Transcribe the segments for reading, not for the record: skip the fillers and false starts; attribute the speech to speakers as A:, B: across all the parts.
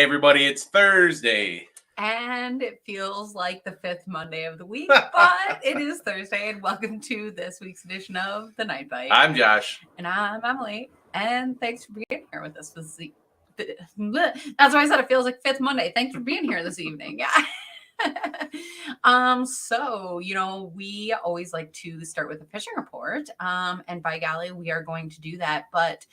A: Hey everybody, it's Thursday.
B: And it feels like the fifth Monday of the week, but it is Thursday, and welcome to this week's edition of The Night Bite.
A: I'm Josh.
B: And I'm Emily, and thanks for being here with us this That's why I said it feels like fifth Monday. Thanks for being here this evening. Yeah. So we always like to start with a fishing report. And by golly, we are going to do that. But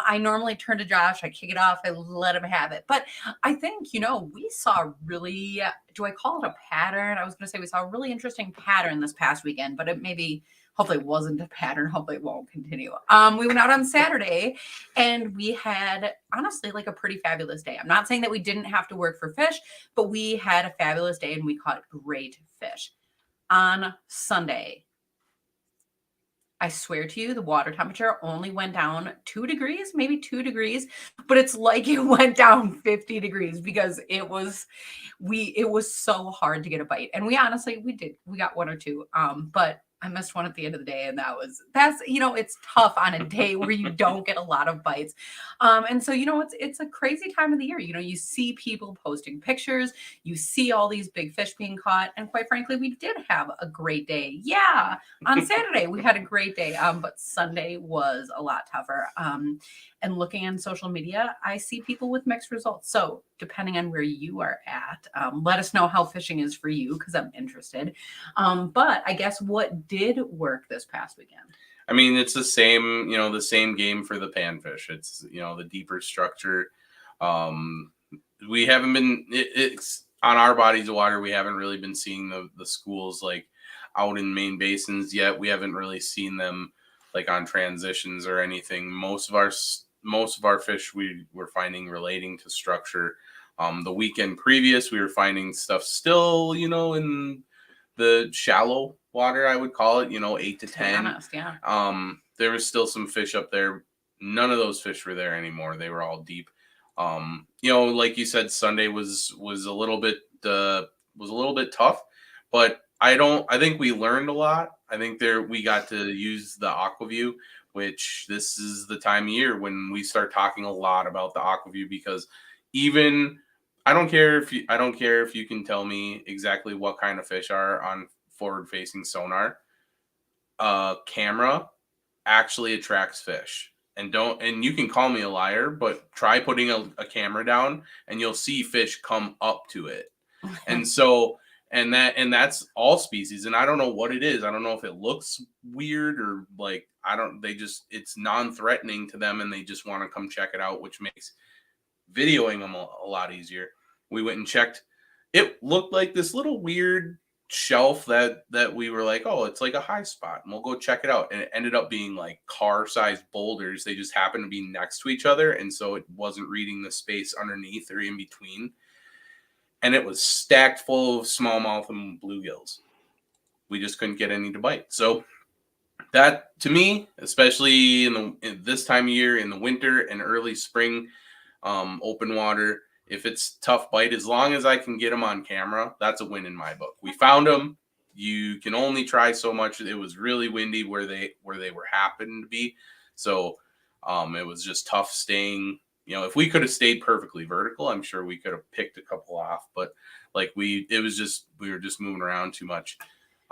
B: I normally turn to Josh, I kick it off, I let him have it. But I think, we saw really, do I call it a pattern? I was gonna say we saw a really interesting pattern this past weekend, but it maybe hopefully it wasn't a pattern. Hopefully it won't continue. We went out on Saturday and we had honestly like a pretty fabulous day. I'm not saying that we didn't have to work for fish, but we had a fabulous day and we caught great fish. On Sunday, I swear to you, the water temperature only went down 2 degrees, maybe 2 degrees, but it's like it went down 50 degrees because it was so hard to get a bite. And we got one or two. But I missed one at the end of the day, and that's it's tough on a day where you don't get a lot of bites. And so it's a crazy time of the year. You see people posting pictures, you see all these big fish being caught, and quite frankly, we did have a great day. Yeah, on Saturday we had a great day, but Sunday was a lot tougher. And looking on social media, I see people with mixed results. So depending on where you are at, let us know how fishing is for you because I'm interested. But I guess what did work this past weekend?
A: I mean, it's the same game for the panfish. It's, the deeper structure. We haven't been, it's on our bodies of water. We haven't really been seeing the schools like out in main basins yet. We haven't really seen them like on transitions or anything. Most of our fish we were finding relating to structure. The weekend previous, we were finding stuff still, in the shallow water, I would call it, 8 to 10.
B: Honest, yeah.
A: There was still some fish up there. None of those fish were there anymore. They were all deep. Like you said, Sunday was a little bit tough, but I think we learned a lot. I think we got to use the AquaView, which this is the time of year when we start talking a lot about the AquaView, because even I don't care if you can tell me exactly what kind of fish are on forward-facing sonar. Camera actually attracts fish. And you can call me a liar, but try putting a camera down and you'll see fish come up to it. And so and that's all species, and I don't know what it is. I don't know if it looks weird or like it's non-threatening to them and they just want to come check it out, which makes videoing them a lot easier. We went and checked. It looked like this little weird shelf that we were like, oh, it's like a high spot, and we'll go check it out. And it ended up being like car-sized boulders. They just happened to be next to each other, and so it wasn't reading the space underneath or in between. And it was stacked full of smallmouth and bluegills. We just couldn't get any to bite. So that, to me, especially in this time of year, in the winter and early spring, open water, if it's tough bite, as long as I can get them on camera, that's a win in my book. We found them. You can only try so much. It was really windy where they were happened to be. So it was just tough staying. If we could have stayed perfectly vertical, I'm sure we could have picked a couple off. But we were just moving around too much.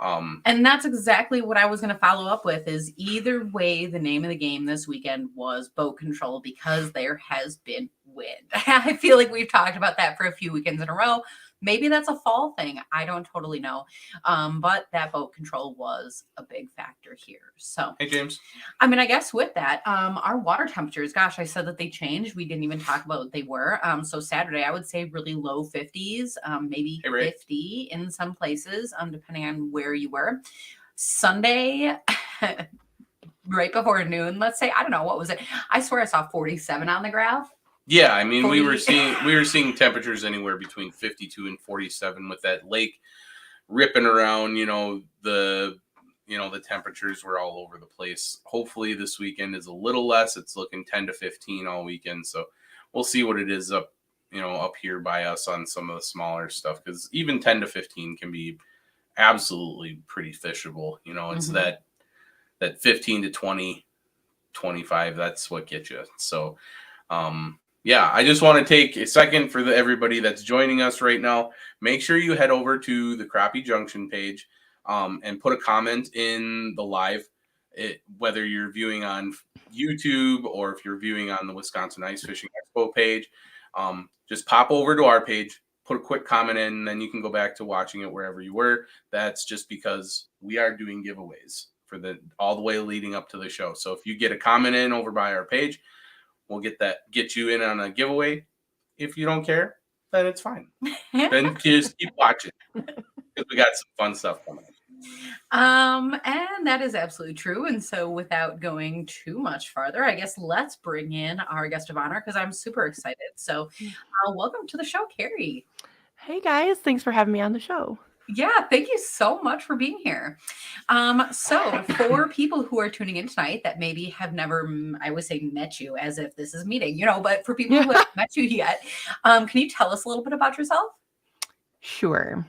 B: And that's exactly what I was going to follow up with is either way, the name of the game this weekend was boat control because there has been wind. I feel like we've talked about that for a few weekends in a row. Maybe that's a fall thing. I don't totally know. But that boat control was a big factor here. So,
A: hey, James.
B: I mean, I guess with that, our water temperatures, gosh, I said that they changed. We didn't even talk about what they were. So Saturday, I would say really low 50s, maybe 50 in some places, depending on where you were. Sunday, right before noon, let's say, I don't know, what was it? I swear I saw 47 on the graph.
A: Yeah, I mean, 40. we were seeing temperatures anywhere between 52 and 47 with that lake ripping around. The temperatures were all over the place. Hopefully this weekend is a little less. It's looking 10 to 15 all weekend, so we'll see what it is up here by us on some of the smaller stuff, because even 10 to 15 can be absolutely pretty fishable. It's that 15 to 20, 25. That's what gets you. So. yeah, I just want to take a second for everybody that's joining us right now. Make sure you head over to the Crappie Junction page and put a comment in the live, whether you're viewing on YouTube or if you're viewing on the Wisconsin Ice Fishing Expo page. Just pop over to our page, put a quick comment in, and then you can go back to watching it wherever you were. That's just because we are doing giveaways for all the way leading up to the show. So if you get a comment in over by our page, we'll get you in on a giveaway. If you don't care, then it's fine. Then just keep watching because we got some fun stuff coming up.
B: And that is absolutely true. And so without going too much farther, I guess let's bring in our guest of honor because I'm super excited. So welcome to the show, Carrie.
C: Hey guys, thanks for having me on the show.
B: Yeah, thank you so much for being here. So for people who are tuning in tonight that maybe have never, I would say met you as if this is a meeting, but for people who haven't met you yet, can you tell us a little bit about yourself?
C: Sure.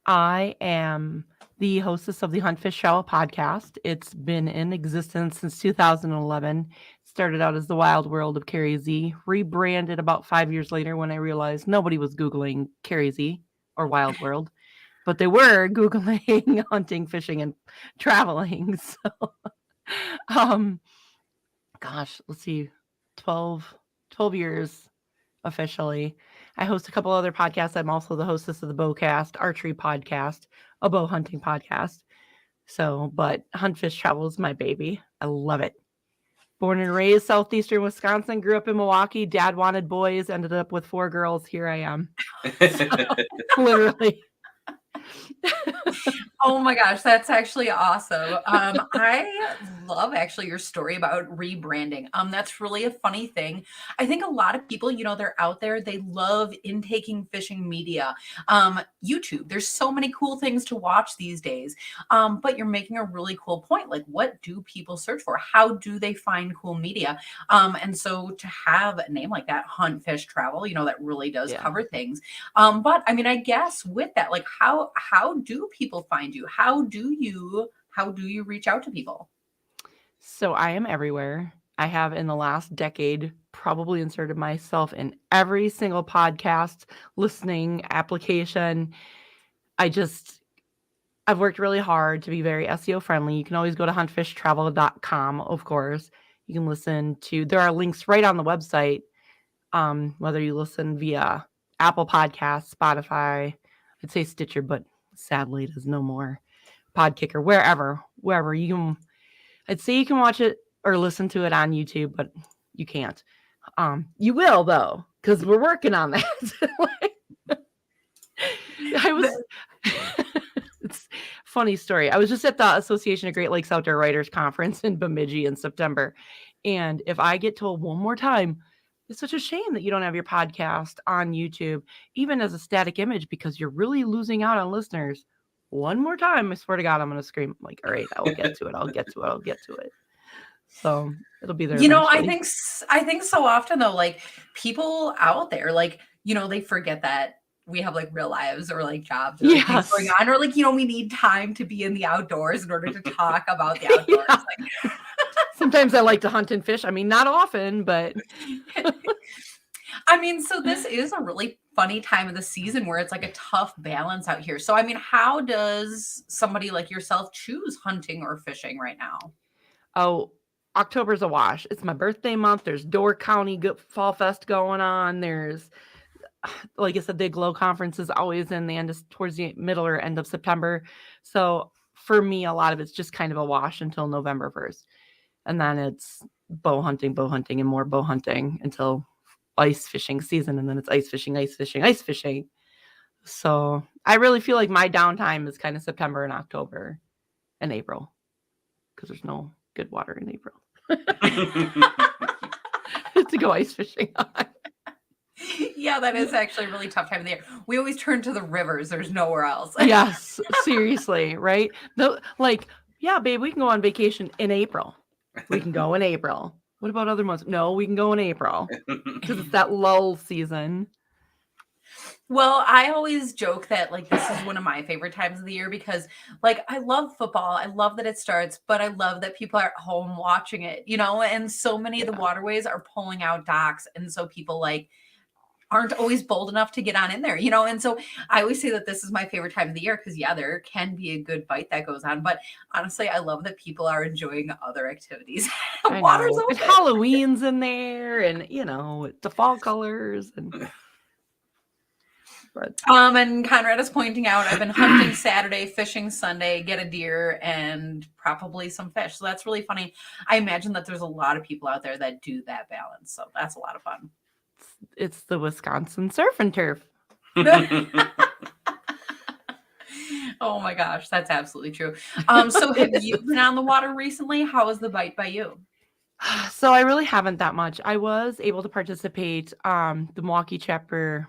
C: I am the hostess of the HuntFishTravel podcast. It's been in existence since 2011. Started out as the Wild World of Carrie Z, rebranded about 5 years later when I realized nobody was Googling Carrie Z or Wild World. But they were Googling hunting, fishing, and traveling. So, let's see, 12 years officially. I host a couple other podcasts. I'm also the hostess of the Bowcast Archery podcast, a bow hunting podcast. So, but HuntFishTravel is my baby. I love it. Born and raised southeastern Wisconsin, grew up in Milwaukee. Dad wanted boys, ended up with 4 girls. Here I am. So, literally.
B: Oh my gosh, that's actually awesome. I love actually your story about rebranding. That's really a funny thing. I think a lot of people, they're out there, they love intaking fishing media. YouTube, there's so many cool things to watch these days. But you're making a really cool point. Like, what do people search for? How do they find cool media? And so to have a name like that, HuntFishTravel, that really does cover things. But I mean, I guess with that, like how do people find you? How do you reach out to people?
C: So I am everywhere. I have in the last decade probably inserted myself in every single podcast, listening application. I've worked really hard to be very SEO friendly. You can always go to huntfishtravel.com, of course. You can listen to, there are links right on the website, whether you listen via Apple Podcasts, Spotify, I'd say Stitcher, but sadly there's no more. Podkicker, wherever you can. I'd say you can watch it or listen to it on YouTube, but you can't. You will though, because we're working on that. It's a funny story. I was just at the Association of Great Lakes Outdoor Writers Conference in Bemidji in September. And if I get told one more time, it's such a shame that you don't have your podcast on YouTube, even as a static image, because you're really losing out on listeners. One more time, I swear to God, I'm going to scream like, all right, I'll get to it. So it'll be there.
B: Eventually. I think so often though, like people out there, like, they forget that we have like real lives or like jobs or like, things going on, or like, we need time to be in the outdoors in order to talk about the outdoors. Like,
C: sometimes I like to hunt and fish. I mean, not often, but
B: I mean, so this is a really funny time of the season where it's like a tough balance out here. So, I mean, how does somebody like yourself choose hunting or fishing right now?
C: Oh, October's a wash. It's my birthday month. There's Door County Fall Fest going on. There's, like I said, the Glow Conference is always in the towards the middle or end of September. So for me, a lot of it's just kind of a wash until November 1st. And then it's bow hunting, and more bow hunting until ice fishing season. And then it's ice fishing. So I really feel like my downtime is kind of September and October and April, because there's no good water in April to go ice fishing on.
B: Yeah, that is actually a really tough time of the year. We always turn to the rivers. There's nowhere else.
C: Yes, seriously, right? Like, yeah, babe, we can go on vacation in April. We can go in April. What about other months? No, we can go in April because it's that lull season.
B: Well, I always joke that like this is one of my favorite times of the year because like I love football. I love that it starts, but I love that people are at home watching it, and so many of the
C: Yeah.
B: waterways are pulling out docks. And so people like aren't always bold enough to get on in there, and so I always say that this is my favorite time of the year because yeah, there can be a good bite that goes on. But honestly, I love that people are enjoying other activities.
C: I
B: Water's
C: know. And
B: open.
C: Halloween's in there and the fall colors but
B: And Conrad is pointing out I've been hunting Saturday, fishing Sunday, get a deer and probably some fish. So that's really funny. I imagine that there's a lot of people out there that do that balance. So that's a lot of fun.
C: it's the Wisconsin surf and turf.
B: Oh my gosh, that's absolutely true. So have you been on the water recently? How was the bite by you?
C: So I really haven't that much. I was able to participate the Milwaukee chapter,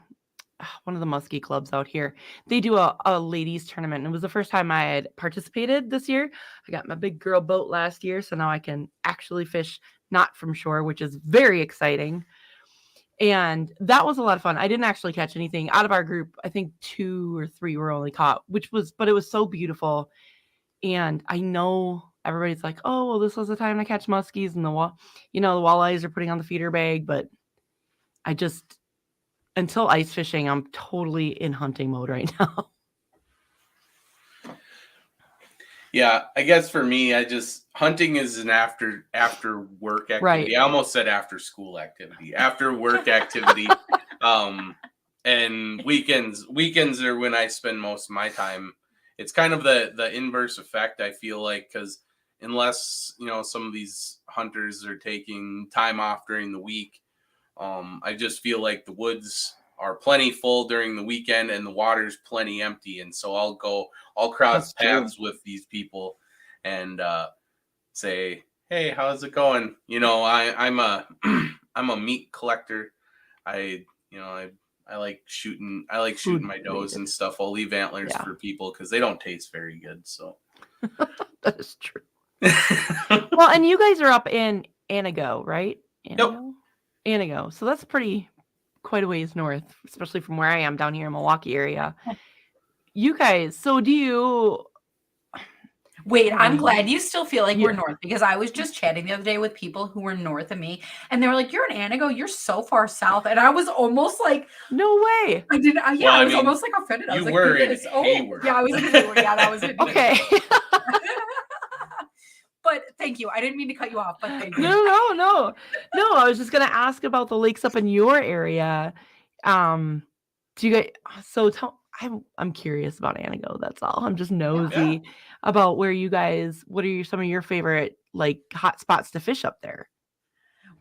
C: one of the muskie clubs out here. They do a ladies tournament. And it was the first time I had participated this year. I got my big girl boat last year, so now I can actually fish not from shore, which is very exciting. And that was a lot of fun. I didn't actually catch anything out of our group. I think 2 or 3 were only caught, but it was so beautiful. And I know everybody's like, oh, well, this was the time to catch muskies and the walleyes are putting on the feeder bag. But I just, until ice fishing, I'm totally in hunting mode right now.
A: Yeah, I guess for me, hunting is an after work activity.
C: Right.
A: I almost said after school activity, after work activity. And weekends are when I spend most of my time. It's kind of the inverse effect, I feel like, because unless some of these hunters are taking time off during the week, I just feel like the woods are plenty full during the weekend and the water's plenty empty. And so I'll cross
C: That's true.
A: paths with these people and say, hey, how's it going? I'm a I'm a meat collector. I like shooting
C: Food
A: my does and
C: related.
A: stuff. I'll leave antlers
C: Yeah.
A: for people because they don't taste very good. So
C: That is true. Well, and you guys are up in Anago, right? Anago. So that's quite a ways north, especially from where I am down here in Milwaukee area. You guys, so do you
B: Wait, I'm glad you still feel like we're
C: Yeah.
B: north because I was just chatting the other day with people who were north of me and they were like, you're in Anago, you're so far south. And I was almost like,
C: no way.
B: I didn't,
A: Well,
B: I
A: I
B: was
A: mean,
B: almost like offended. I
A: you
B: was like,
A: were in
B: goodness.
A: Hayward.
B: Yeah, I was in Hayward. Yeah, that was it.
C: Okay.
B: But thank you. I didn't mean to cut you off, but thank you.
C: No. I was just gonna ask about the lakes up in your area. Do you guys? So I'm curious about Anago. That's all. I'm just nosy about where you guys. What are some of your favorite like hot spots to fish up there?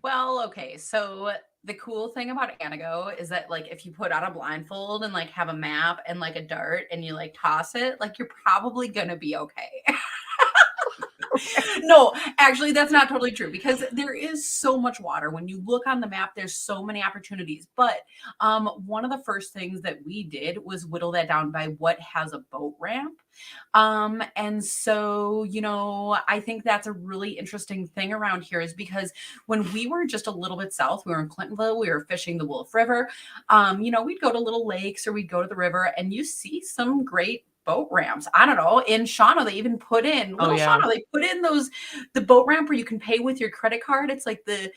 B: Well, okay. So the cool thing about Anago is that like if you put on a blindfold and like have a map and like a dart and you like toss it, like you're probably gonna be okay. No, actually, that's not totally true because there is so much water. When you look on the map, there's so many opportunities. But one of the first things that we did was whittle that down by what has a boat ramp. And so, I think that's a really interesting thing around here is because when we were just a little bit south, we were in Clintonville, we were fishing the Wolf River. We'd go to little lakes or we'd go to the river and you see some great boat ramps. I don't know. In Shawano, they even put in Shawano, they put in the boat ramp where you can pay with your credit card. It's like the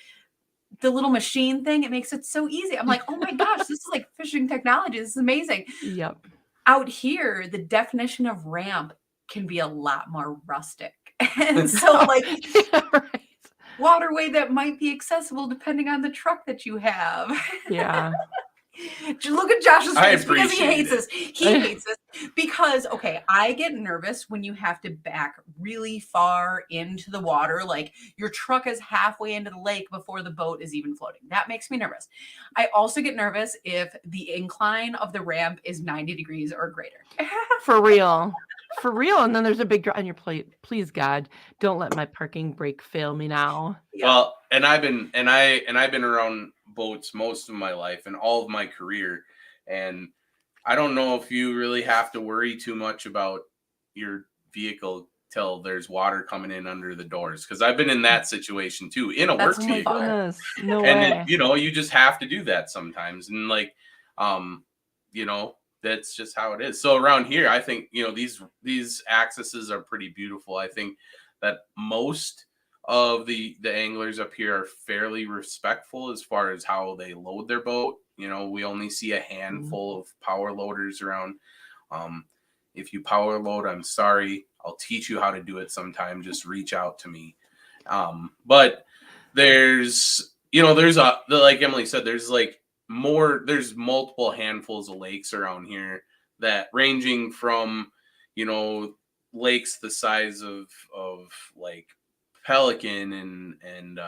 B: little machine thing. It makes it so easy. I'm like, oh my gosh, this is like fishing technology. This is amazing.
C: Yep.
B: Out here, the definition of ramp can be a lot more rustic. And so like
C: Right.
B: waterway that might be accessible depending on the truck that you have.
C: Yeah.
B: Look at Josh's
A: I
B: face because he
A: appreciate
B: hates this. He hates this because, okay, I get nervous when you have to back really far into the water. Like your truck is halfway into the lake before the boat is even floating. That makes me nervous. I also get nervous if the incline of the ramp is 90 degrees or greater.
C: For real. And then there's a big drop on your plate. Please, God, don't let my parking brake fail me now.
B: Yeah.
A: Well, and I've been around boats most of my life and all of my career, and I don't know if you really have to worry too much about your vehicle till there's water coming in under the doors, because I've been in that situation too in a
B: That's
A: work
B: my
A: vehicle.
B: father.
C: No
A: And
C: way.
A: you just have to do that sometimes, and like you know, that's just how it is. So around here, I think, you know, these accesses are pretty beautiful. I think that most of the anglers up here are fairly respectful as far as how they load their boat. You know, we only see a handful of power loaders around. If you power load, I'm sorry. I'll teach you how to do it sometime. Just reach out to me. But there's, you know, like Emily said, there's multiple handfuls of lakes around here that ranging from, you know, lakes the size of like Pelican and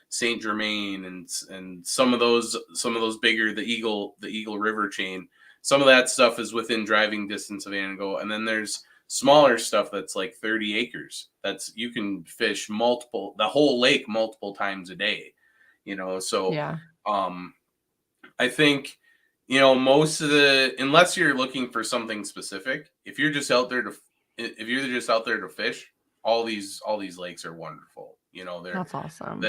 A: Saint Germain and some of those bigger, the Eagle River chain. Some of that stuff is within driving distance of Antigo, and then there's smaller stuff that's like 30 acres. That's you can fish the whole lake multiple times a day. You know, so
C: Yeah.
A: I think, you know, unless you're looking for something specific, if you're just out there to fish, all these lakes are wonderful. You know,
C: That's awesome.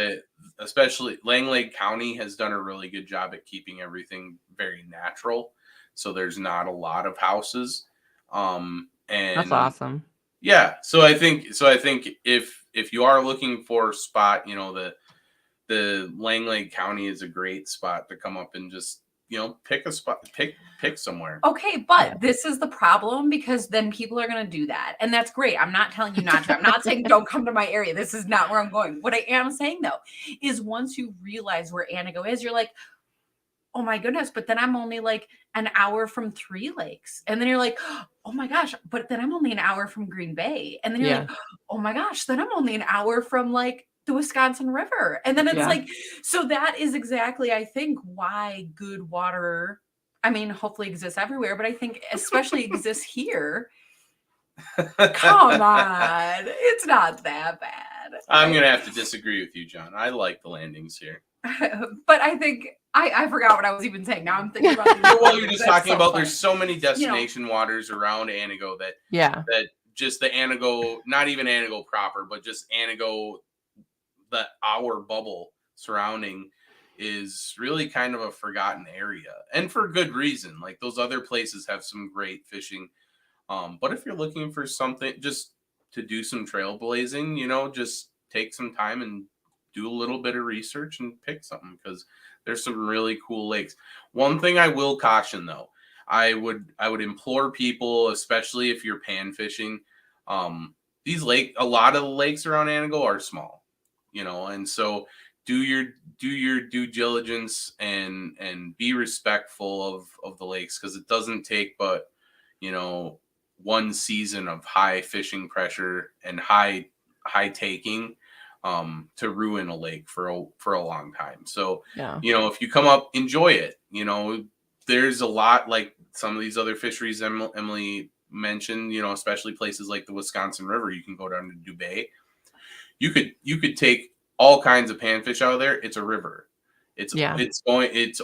A: Especially Langlade County has done a really good job at keeping everything very natural. So there's not a lot of houses. And
C: That's awesome.
A: Yeah. So I think if you are looking for a spot, you know, the Langlade County is a great spot to come up and just, you know, pick a spot, pick somewhere.
B: Okay, but this is the problem, because then people are going to do that. And that's great. I'm not telling you not to. I'm not saying don't come to my area. This is not where I'm going. What I am saying, though, is once you realize where Antigo is, you're like, oh my goodness, but then I'm only like an hour from 3 Lakes. And then you're like, oh my gosh, but then I'm only an hour from Green Bay. And then you're like, oh my gosh, then I'm only an hour from like the Wisconsin River. And then it's like, so that is exactly, I think, why good water, I mean, hopefully exists everywhere, but I think especially exists here. Come on. It's not that bad.
A: I'm going to have to disagree with you, John. I like the landings here.
B: But I think I forgot what I was even saying. Now I'm thinking about
A: well, you're just talking about there's so many destination waters around Antigo that just the Antigo, not even Antigo proper, but just Antigo, the our bubble surrounding is really kind of a forgotten area, and for good reason. Like those other places have some great fishing, but if you're looking for something just to do some trailblazing, you know, just take some time and do a little bit of research and pick something, because there's some really cool lakes. One thing I will caution, though, I would implore people, especially if you're pan fishing, a lot of the lakes around Antigo are small, you know, and so do your due diligence and be respectful of the lakes, because it doesn't take but, you know, one season of high fishing pressure and high taking to ruin a lake for a long time. So, you know, if you come up, enjoy it. You know, there's a lot, like some of these other fisheries Emily mentioned, you know, especially places like the Wisconsin River. You can go down to Dubay. You could take all kinds of panfish out of there. It's a river. It's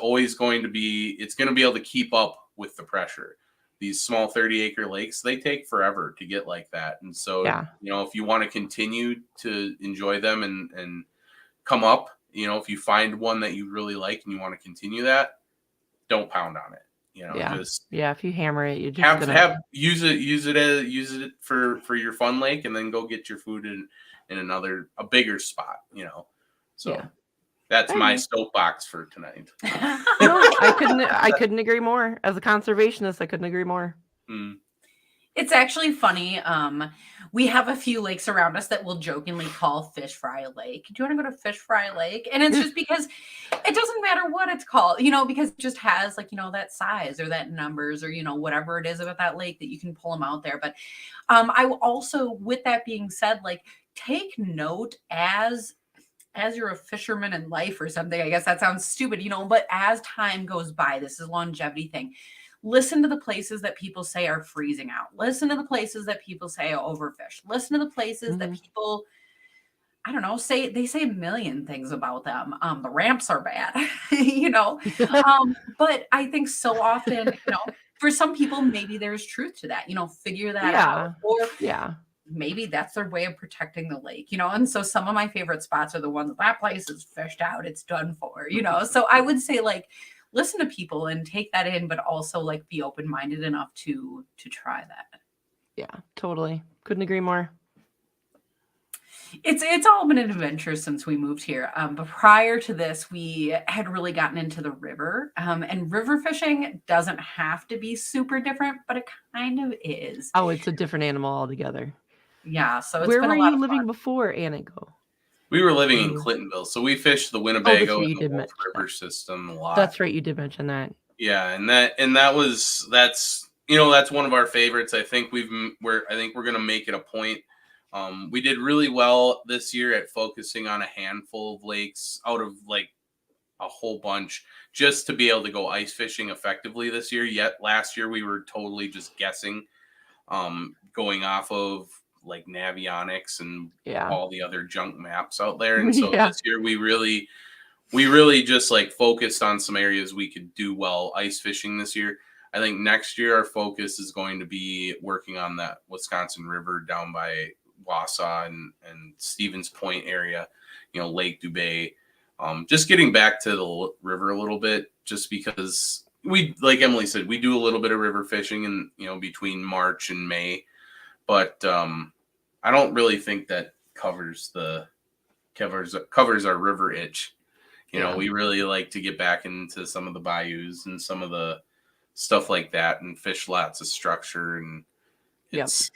A: always going to be able to keep up with the pressure. These small 30-acre lakes, they take forever to get like that. And so, you know, if you want to continue to enjoy them and come up, you know, if you find one that you really like and you want to continue that, don't pound on it. You know,
C: if you hammer it, you just
A: use it for your fun lake, and then go get your food in a bigger spot, you know. So that's my soapbox for tonight.
C: No, I couldn't agree more. As a conservationist, I couldn't agree more.
B: It's actually funny. We have a few lakes around us that we'll jokingly call Fish Fry Lake. Do you want to go to Fish Fry Lake? And it's just because it doesn't matter what it's called, you know, because it just has like, you know, that size or that numbers or, you know, whatever it is about that lake that you can pull them out there. But I will also, with that being said, like take note as you're a fisherman in life or something. I guess that sounds stupid, you know, but as time goes by, this is a longevity thing. Listen to the places that people say are freezing out. Listen to the places that people say are overfished. Listen to the places that people, I don't know, they say a million things about them. The ramps are bad, you know. But I think so often, you know, for some people, maybe there's truth to that, you know, figure that out. Or maybe that's their way of protecting the lake, you know. And so some of my favorite spots are the ones that place is fished out, it's done for, you know. So I would say, like, listen to people and take that in, but also like be open-minded enough to try that.
C: Yeah, totally. Couldn't agree more.
B: It's all been an adventure since we moved here. But prior to this, we had really gotten into the river. And river fishing doesn't have to be super different, but it kind of is.
C: Oh, it's a different animal altogether.
B: Yeah, so it's
C: Where
B: been
C: were
B: a lot
C: you
B: of
C: living
B: fun.
C: before Anago?
A: We were living in
C: Mm.
A: Clintonville, so we fished the
C: Oh,
A: Winnebago
C: that's right. You
A: and the
C: did
A: Wolf
C: mention
A: River
C: that.
A: system a lot.
C: That's right. You did mention that.
A: Yeah, and that's that's one of our favorites. I think we're gonna make it a point. We did really well this year at focusing on a handful of lakes out of like a whole bunch, just to be able to go ice fishing effectively this year. Yet last year we were totally just guessing, going off of like Navionics and
C: Yeah.
A: all the other junk maps out there. And so
C: Yeah.
A: this year we really just like focused on some areas we could do well ice fishing this year. I think next year our focus is going to be working on that Wisconsin River down by Wausau and Stevens Point area, Lake Dubay. Just getting back to the river a little bit, just because we, like Emily said, we do a little bit of river fishing in, between March and May, but I don't really think that covers our river itch. We really like to get back into some of the bayous and some of the stuff like that and fish lots of structure. And it's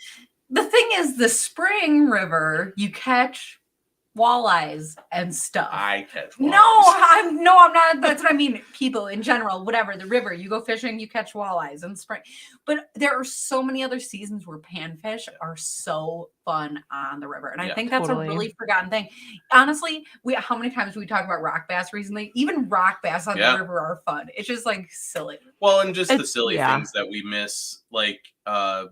B: The thing is, the spring river, you catch walleyes and stuff.
A: I catch walleyes.
B: I'm not. That's what I mean. People in general, whatever, the river, you go fishing, you catch walleyes in spring. But there are so many other seasons where panfish are so fun on the river. And I think that's
C: totally.
B: a really forgotten thing. Honestly, how many times we talk about rock bass recently? Even rock bass on the river are fun. It's just like silly.
A: Well, and just the silly things that we miss, like the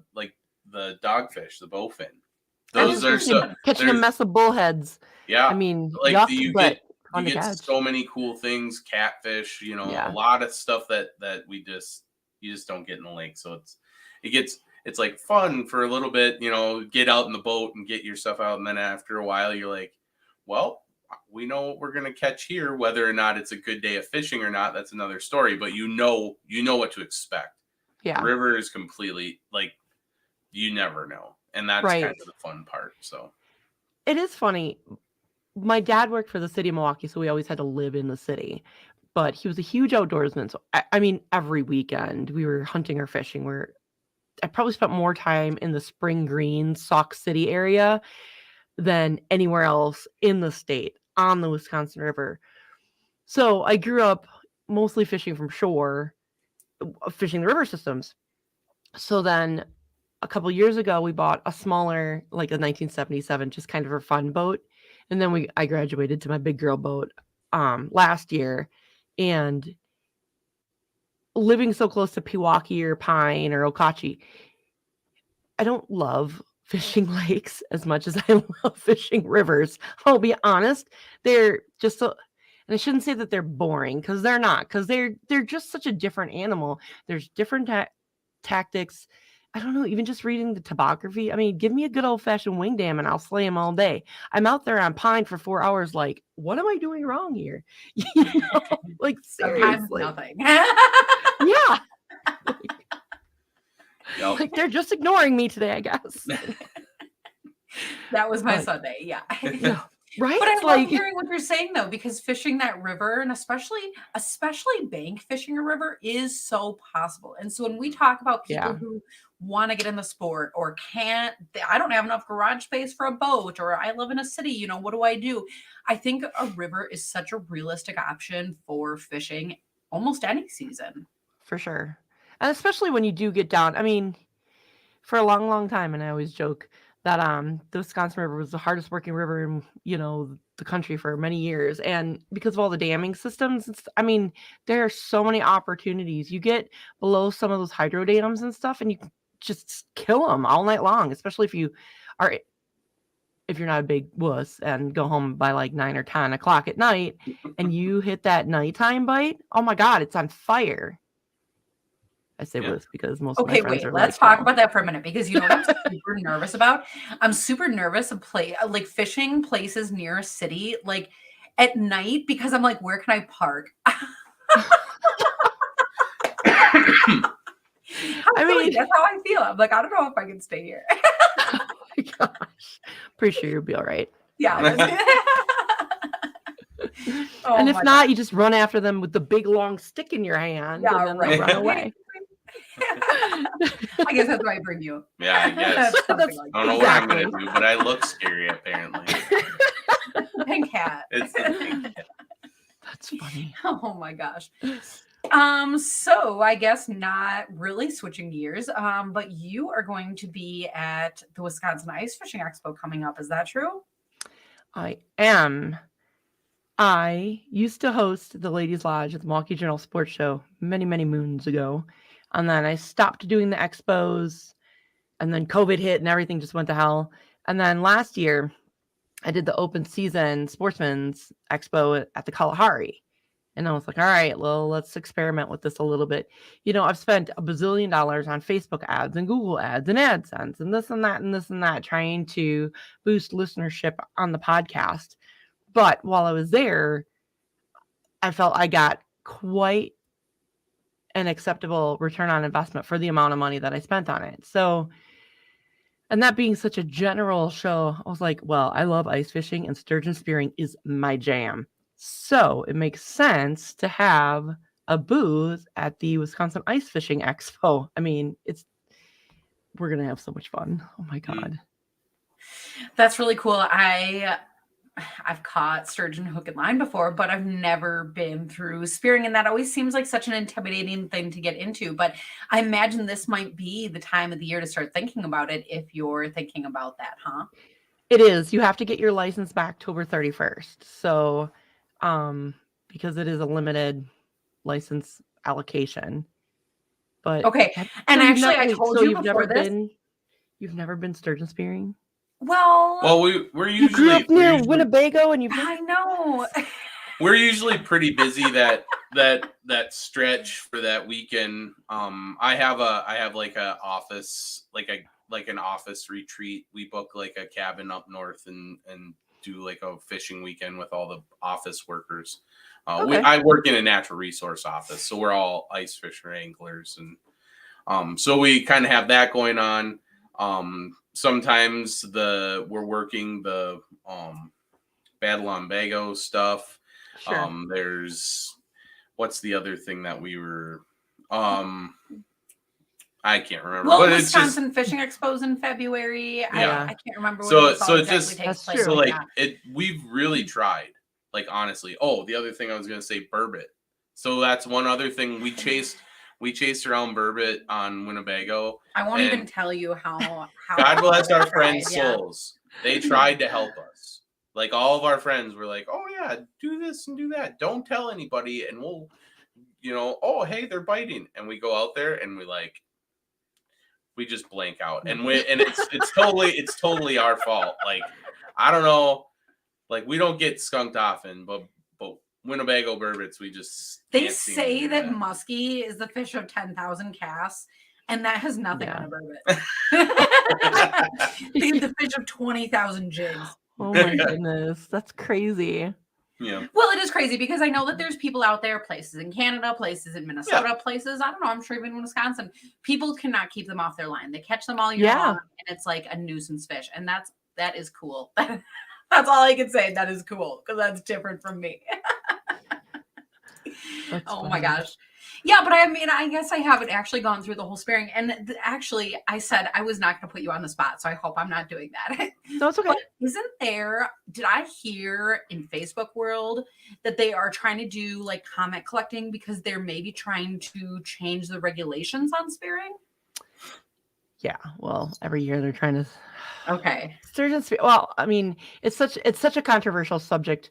A: dogfish, the bowfin. Those are so
C: catching a mess of bullheads.
A: Yeah,
C: I mean,
A: like
C: yuck,
A: you
C: but
A: get so many cool things, catfish, a lot of stuff that you just don't get in the lake. So it's like fun for a little bit, get out in the boat and get your stuff out, and then after a while you're like, well, we know what we're gonna catch here. Whether or not it's a good day of fishing or not, that's another story. But you know what to expect.
C: Yeah,
A: the river is completely like you never know. And that's kind of the fun part. So
C: it is funny. My dad worked for the city of Milwaukee, so we always had to live in the city. But he was a huge outdoorsman. So I mean, every weekend we were hunting or fishing. I probably spent more time in the Spring Green, Sauk City area than anywhere else in the state on the Wisconsin River. So I grew up mostly fishing from shore, fishing the river systems. So then a couple years ago, we bought a smaller, like a 1977, just kind of a fun boat. And then I graduated to my big girl boat last year. And living so close to Pewaukee or Pine or Okauchee, I don't love fishing lakes as much as I love fishing rivers. I'll be honest. They're just and I shouldn't say that they're boring, because they're not, because they're just such a different animal. There's different tactics. I don't know, even just reading the topography. I mean, give me a good old-fashioned wing dam and I'll slay them all day. I'm out there on Pine for 4 hours like, what am I doing wrong here? Like, seriously.
B: Nothing.
C: Yeah. Like, they're just ignoring me today, I guess.
B: That was my Sunday, yeah.
C: Right?
B: But I love hearing what you're saying, though, because fishing that river, and especially bank fishing a river, is so possible. And so when we talk about people who want to get in the sport or can't, I don't have enough garage space for a boat, or I live in a city, what do I do? I think a river is such a realistic option for fishing almost any season. For sure. And especially when you do get down, I mean, for a long, long time, and I always joke that the Wisconsin River was the hardest working river in, the country for many years. And because of all the damming systems, I mean, there are so many opportunities. You get below some of those hydro dams and stuff, and you can just kill them all night long, especially if you're not a big wuss and go home by like 9 or 10 o'clock at night and you hit that nighttime bite. Oh my God, it's on fire. I say wuss because most of my friends are let's talk about that for a minute, because what I'm super nervous about? I'm super nervous of fishing places near a city, like at night, because I'm like, where can I park?
C: I mean,
B: that's how I feel. I'm like, I don't know if I can stay here.
C: oh my gosh. Pretty sure you'll be all right.
B: Yeah. Oh
C: And if
B: my
C: not, you just run after them with the big long stick in your hand,
B: Yeah,
C: and then
B: right.
C: they'll run away.
B: I guess that's why I bring you.
A: Yeah, I guess.
B: That's something like
A: I don't know what I'm gonna do, but I look scary apparently.
B: pink hat.
A: It's the pink cat.
C: That's funny.
B: Oh my gosh. So I guess not really switching gears, but you are going to be at the Wisconsin Ice Fishing Expo coming up. Is that true?
C: I am. I used to host the Ladies Lodge at the Milwaukee Journal Sports Show many, many moons ago. And then I stopped doing the expos, and then COVID hit and everything just went to hell. And then last year, I did the open season Sportsman's Expo at the Kalahari. And I was like, all right, well, let's experiment with this a little bit. You know, I've spent $1 bazillion on Facebook ads and Google ads and AdSense and this and that and this and that, trying to boost listenership on the podcast. But while I was there, I felt I got quite an acceptable return on investment for the amount of money that I spent on it. So, and that being such a general show, I was like, well, I love ice fishing and sturgeon spearing is my jam. So it makes sense to have a booth at the Wisconsin Ice Fishing Expo. I mean, we're going to have so much fun. Oh my God.
B: That's really cool. I've caught sturgeon hook and line before, but I've never been through spearing, and that always seems like such an intimidating thing to get into. But I imagine this might be the time of the year to start thinking about it if you're thinking about that, huh?
C: It is. You have to get your license by October 31st. So, because it is a limited license allocation. But
B: okay. And actually, I told you before this.
C: You've never been sturgeon spearing?
B: Well,
A: we're usually
C: you grew up near Winnebago, and
B: I know.
A: We're usually pretty busy that stretch for that weekend. I have like a office, like an office retreat. We book like a cabin up north and do like a fishing weekend with all the office workers.
C: Okay.
A: I work in a natural resource office, so we're all ice fisher anglers, and so we kind of have that going on. Sometimes we're working the Battle on Bago stuff.
C: Sure.
A: There's what's the other thing that we were I can't remember.
B: Well,
A: but
B: Wisconsin
A: it's
B: Fishing Expo's in February.
A: Yeah.
B: I can't remember what
A: So
B: it
A: it
B: exactly
A: just
B: takes place.
C: true.
A: so like
B: Yeah.
A: we've really tried. Like honestly. Oh, the other thing I was gonna say, burbot. So that's one other thing we chased around burbot on Winnebago.
B: I won't
A: and
B: even tell you how
A: God bless our
B: tried,
A: friends'
B: yeah.
A: souls. They tried to help us. Like all of our friends were like, "Oh yeah, do this and do that. Don't tell anybody, and we'll, oh hey, they're biting." And we go out there and we just blank out, and it's totally our fault. Like I don't know, like we don't get skunked often, but Winnebago burbots, we just
B: They
A: can't seem to
B: say
A: do
B: that muskie is the fish of 10,000 casts, and that has nothing
C: Yeah.
B: on a burbot. the fish of 20,000 jigs.
C: Oh my goodness. That's crazy.
A: Yeah.
B: Well, it is crazy because I know that there's people out there, places in Canada, places in Minnesota, places, I don't know, I'm sure even in Wisconsin, people cannot keep them off their line. They catch them all year long, and it's like a nuisance fish. And that is cool. That's all I can say. That is cool because that's different from me. Oh my gosh. Yeah, but I mean, I guess I haven't actually gone through the whole spearing. And actually, I said I was not going to put you on the spot, so I hope I'm not doing that.
C: No, it's okay.
B: But did I hear in Facebook world that they are trying to do like comment collecting because they're maybe trying to change the regulations on spearing?
C: Yeah, well, every year they're trying to.
B: Okay.
C: Sturgeon spear. Well, I mean, it's such a controversial subject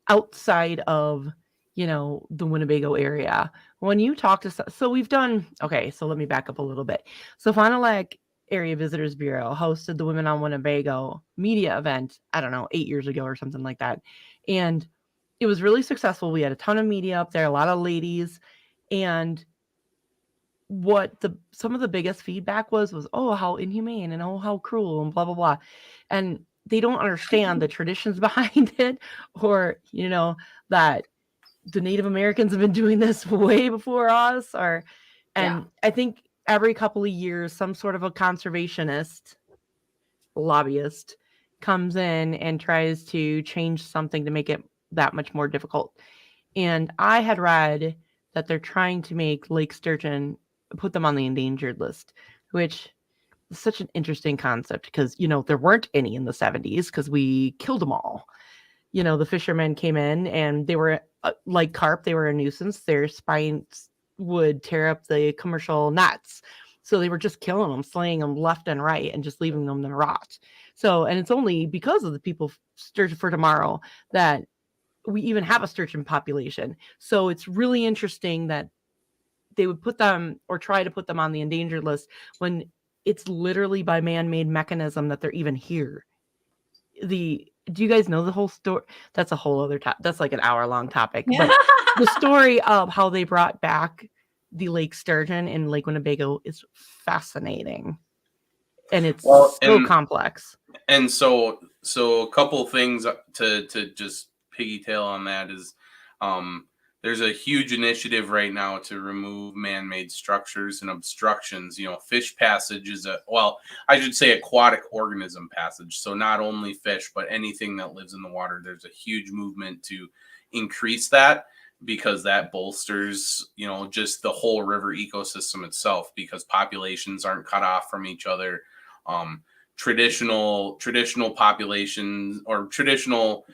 C: outside of the Winnebago area. When you talk to so we've done okay. So let me back up a little bit. So Fond du Lac Area Visitors Bureau hosted the Women on Winnebago media event. I don't know, 8 years ago or something like that, and it was really successful. We had a ton of media up there, a lot of ladies, and some of the biggest feedback was oh, how inhumane and oh, how cruel and blah blah blah, and they don't understand the traditions behind it, or that the Native Americans have been doing this way before us, I think every couple of years, some sort of a conservationist lobbyist comes in and tries to change something to make it that much more difficult. And I had read that they're trying to make lake sturgeon, put them on the endangered list, which is such an interesting concept because, there weren't any in the 70s because we killed them all. The fishermen came in and they were like carp, they were a nuisance. Their spines would tear up the commercial nets. So they were just killing them, slaying them left and right and just leaving them to rot. So, and it's only because of the people Sturgeon for Tomorrow that we even have a sturgeon population. So it's really interesting that they would put them or try to put them on the endangered list when it's literally by man-made mechanism that they're even here. Do you guys know the whole story? That's a whole other topic. That's like an hour-long topic. But the story of how they brought back the lake sturgeon in Lake Winnebago is fascinating. And it's complex.
A: And so a couple things to just piggytail on that is there's a huge initiative right now to remove man-made structures and obstructions. Fish passage is I should say aquatic organism passage. So not only fish, but anything that lives in the water. There's a huge movement to increase that because that bolsters, just the whole river ecosystem itself because populations aren't cut off from each other. Traditional populations or traditional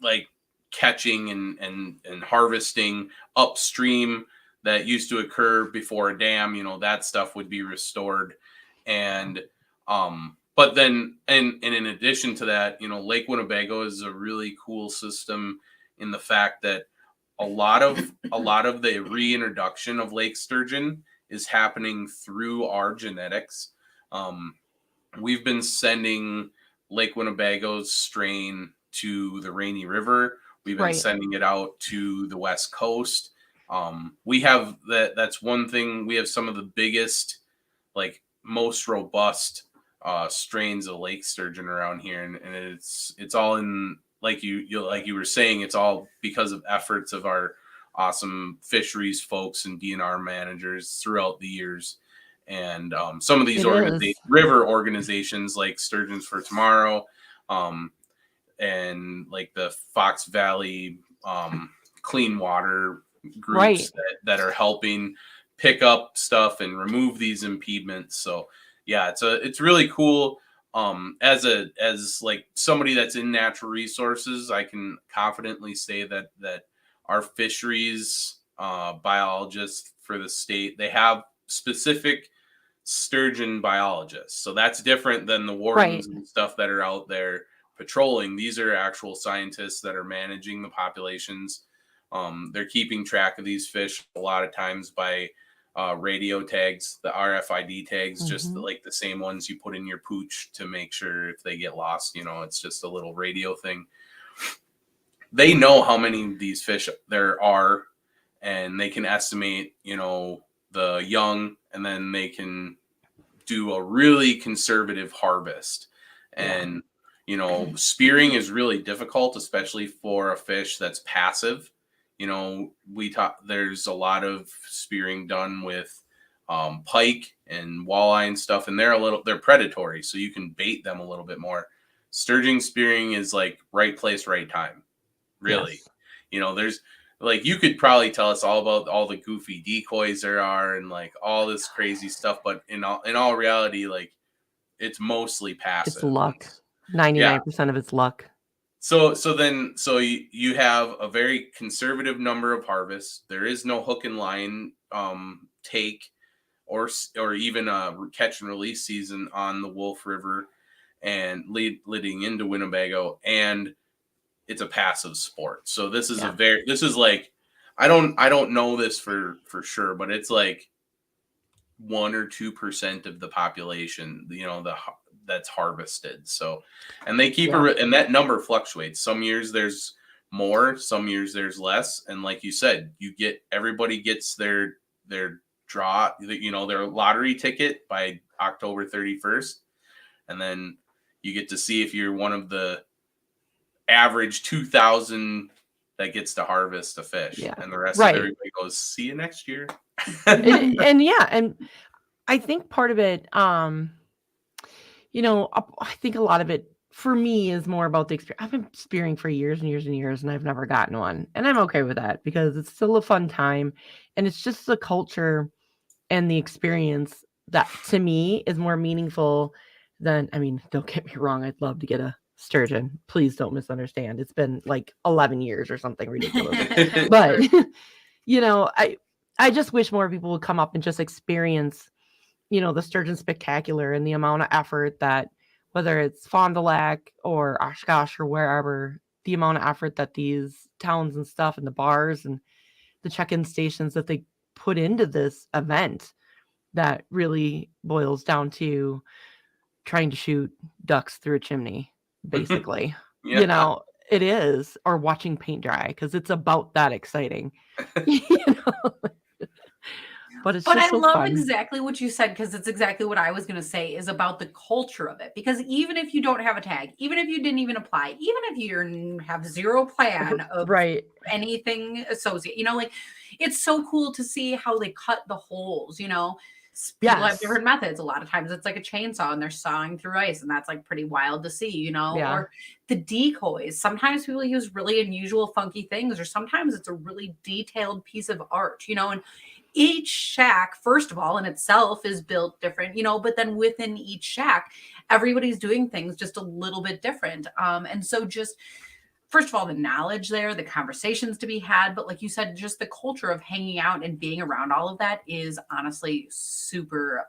A: like catching and harvesting upstream that used to occur before a dam, that stuff would be restored. And but then and in addition to that, Lake Winnebago is a really cool system in the fact that a lot of the reintroduction of lake sturgeon is happening through our genetics. We've been sending Lake Winnebago's strain to the Rainy River. We've been sending it out to the West Coast. We have that's one thing. We have some of the biggest, most robust strains of lake sturgeon around here, and it's all in like you were saying. It's all because of efforts of our awesome fisheries folks and DNR managers throughout the years. And some of these river organizations like Sturgeons for Tomorrow, and like the Fox Valley clean water groups that are helping pick up stuff and remove these impediments. So yeah, it's really cool. As like somebody that's in natural resources, I can confidently say that our fisheries biologists for the state, they have specific sturgeon biologists. So that's different than the wardens and stuff that are out there patrolling. These are actual scientists that are managing the populations. They're keeping track of these fish a lot of times by radio tags, the RFID tags, just like the same ones you put in your pooch to make sure if they get lost, it's just a little radio thing. They know how many of these fish there are, and they can estimate, the young, and then they can do a really conservative harvest. And, spearing is really difficult, especially for a fish that's passive. There's a lot of spearing done with pike and walleye and stuff, and they're predatory, so you can bait them a little bit more. Sturgeon spearing is like right place, right time. Really. There's you could probably tell us all about all the goofy decoys there are and like all this crazy stuff, but in all reality, it's mostly passive.
C: It's luck. 99% of it's luck.
A: So you have a very conservative number of harvests. There is no hook and line take or even a catch and release season on the Wolf River and leading into Winnebago, and it's a passive sport. So this is I don't know this for sure, but it's like 1 or 2% of the population, that's harvested. So, and they keep and that number fluctuates. Some years there's more, some years there's less. And like you said, everybody gets their draw, their lottery ticket by October 31st. And then you get to see if you're one of the average 2,000 that gets to harvest a fish, and the rest of everybody goes, see you next year.
C: And yeah, and I think part of it, I think a lot of it for me is more about the experience. I've been spearing for years and years and years, and I've never gotten one, and I'm okay with that because it's still a fun time, and it's just the culture and the experience that to me is more meaningful than, I mean, don't get me wrong, I'd love to get a sturgeon. Please don't misunderstand. It's been like 11 years or something ridiculous. But I just wish more people would come up and just experience, the sturgeon spectacular and the amount of effort that, whether it's Fond du Lac or Oshkosh or wherever, the amount of effort that these towns and stuff and the bars and the check-in stations that they put into this event that really boils down to trying to shoot ducks through a chimney, basically.
A: Yeah.
C: It is, or watching paint dry because it's about that exciting. you know? But it's
B: But I
C: just so
B: love
C: fun.
B: exactly what you said because it's exactly what I was going to say is about the culture of it. Because even if you don't have a tag, even if you didn't even apply, even if you have zero plan of
C: Right.
B: anything associated, like it's so cool to see how they cut the holes. People have
C: Yes.
B: different methods. A lot of times it's like a chainsaw and they're sawing through ice, and that's like pretty wild to see,
C: Yeah.
B: or the decoys. Sometimes people use really unusual, funky things, or sometimes it's a really detailed piece of art, and each shack, first of all, in itself is built different, but then within each shack, everybody's doing things just a little bit different. And so just first of all, the knowledge there, the conversations to be had, but like you said, just the culture of hanging out and being around all of that is honestly super,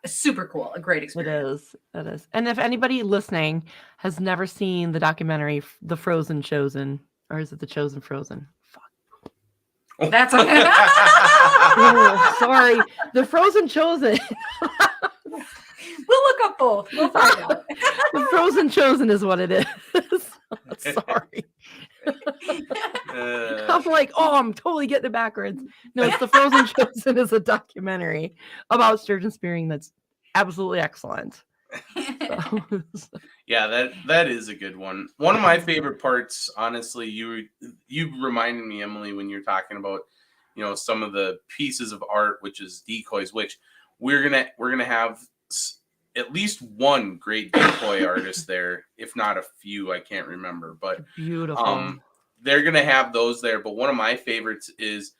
B: super cool. A great
C: It
B: experience.
C: is. It is. And if anybody listening has never seen the documentary The Frozen Chosen, or is it The Chosen Frozen? Fuck.
B: That's
C: Oh, sorry. The Frozen Chosen.
B: We'll look up both. We'll find out.
C: The Frozen Chosen is what it is. Sorry. I'm like, I'm totally getting it backwards. No, it's The Frozen Chosen is a documentary about sturgeon spearing that's absolutely excellent.
A: Yeah, that is a good one. One of my favorite parts, honestly, you reminded me, Emily, when you're talking about, some of the pieces of art, which is decoys, which we're gonna have at least one great decoy artist there, if not a few. I can't remember, but
C: beautiful.
A: they're gonna have those there. But one of my favorites is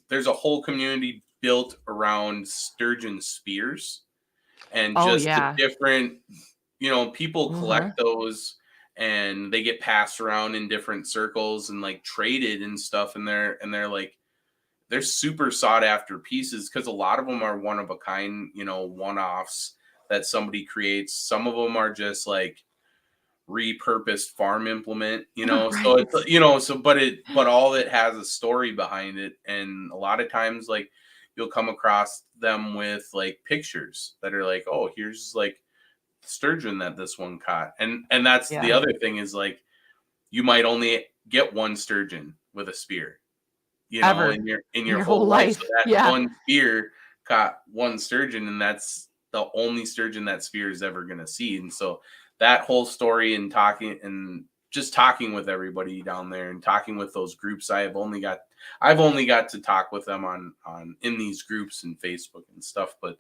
A: there's a whole community built around sturgeon spears, and just the different, people collect those and they get passed around in different circles and like traded and stuff, and they're like, they're super sought after pieces because a lot of them are one of a kind, one-offs that somebody creates. Some of them are just like repurposed farm implement, so it's, but all it has a story behind it. And a lot of times, like, you'll come across them with like pictures that are like, oh, here's like sturgeon that this one caught. And that's the other thing is, like, you might only get one sturgeon with a spear,
C: Ever.
A: in your whole life. So that one spear caught one sturgeon, and that's the only sturgeon that spear is ever going to see. And so that whole story, and just talking with everybody down there and talking with those groups, I've only got to talk with them on in these groups and Facebook and stuff, but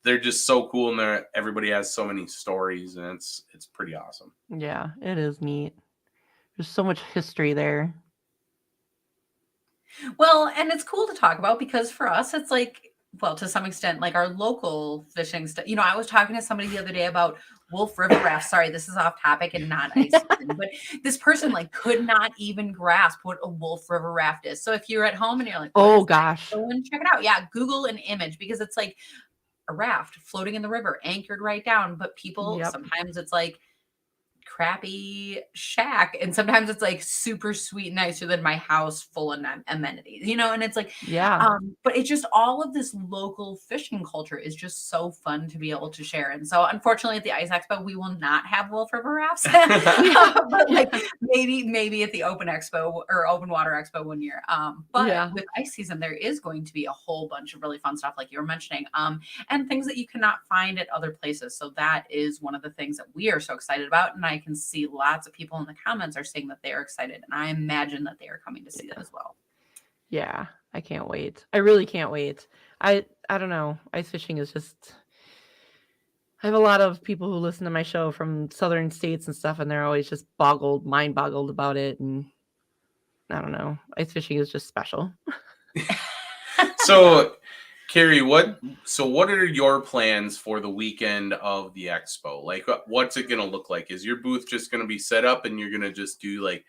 A: they're just so cool, and everybody has so many stories, and it's pretty awesome.
C: Yeah, it is neat. There's so much history there.
B: Well, and it's cool to talk about because for us, it's like, well, to some extent, like our local fishing stuff. I was talking to somebody the other day about Wolf River rafts. Sorry, this is off topic and not ice season, but this person like could not even grasp what a Wolf River raft is. So if you're at home and you're like,
C: oh gosh,
B: go and check it out. Yeah, Google an image, because it's like a raft floating in the river, anchored right down. But people, sometimes it's like crappy shack, and sometimes it's like super sweet, nicer than my house full of amenities, and it's like, but it's just all of this local fishing culture is just so fun to be able to share. And so unfortunately at the Ice Expo we will not have Wolf River rafts, but like maybe at the Open Expo or Open Water Expo one year. But with ice season there is going to be a whole bunch of really fun stuff like you were mentioning, and things that you cannot find at other places. So that is one of the things that we are so excited about, and I can see lots of people in the comments are saying that they are excited, and I imagine that they are coming to see that as well.
C: Yeah, I can't wait. I really can't wait. I don't know. Ice fishing is just I have a lot of people who listen to my show from southern states and stuff, and they're always just mind boggled about it. And I don't know. Ice fishing is just special.
A: So, Carrie, what are your plans for the weekend of the expo? Like, what's it going to look like? Is your booth just going to be set up and you're going to just do like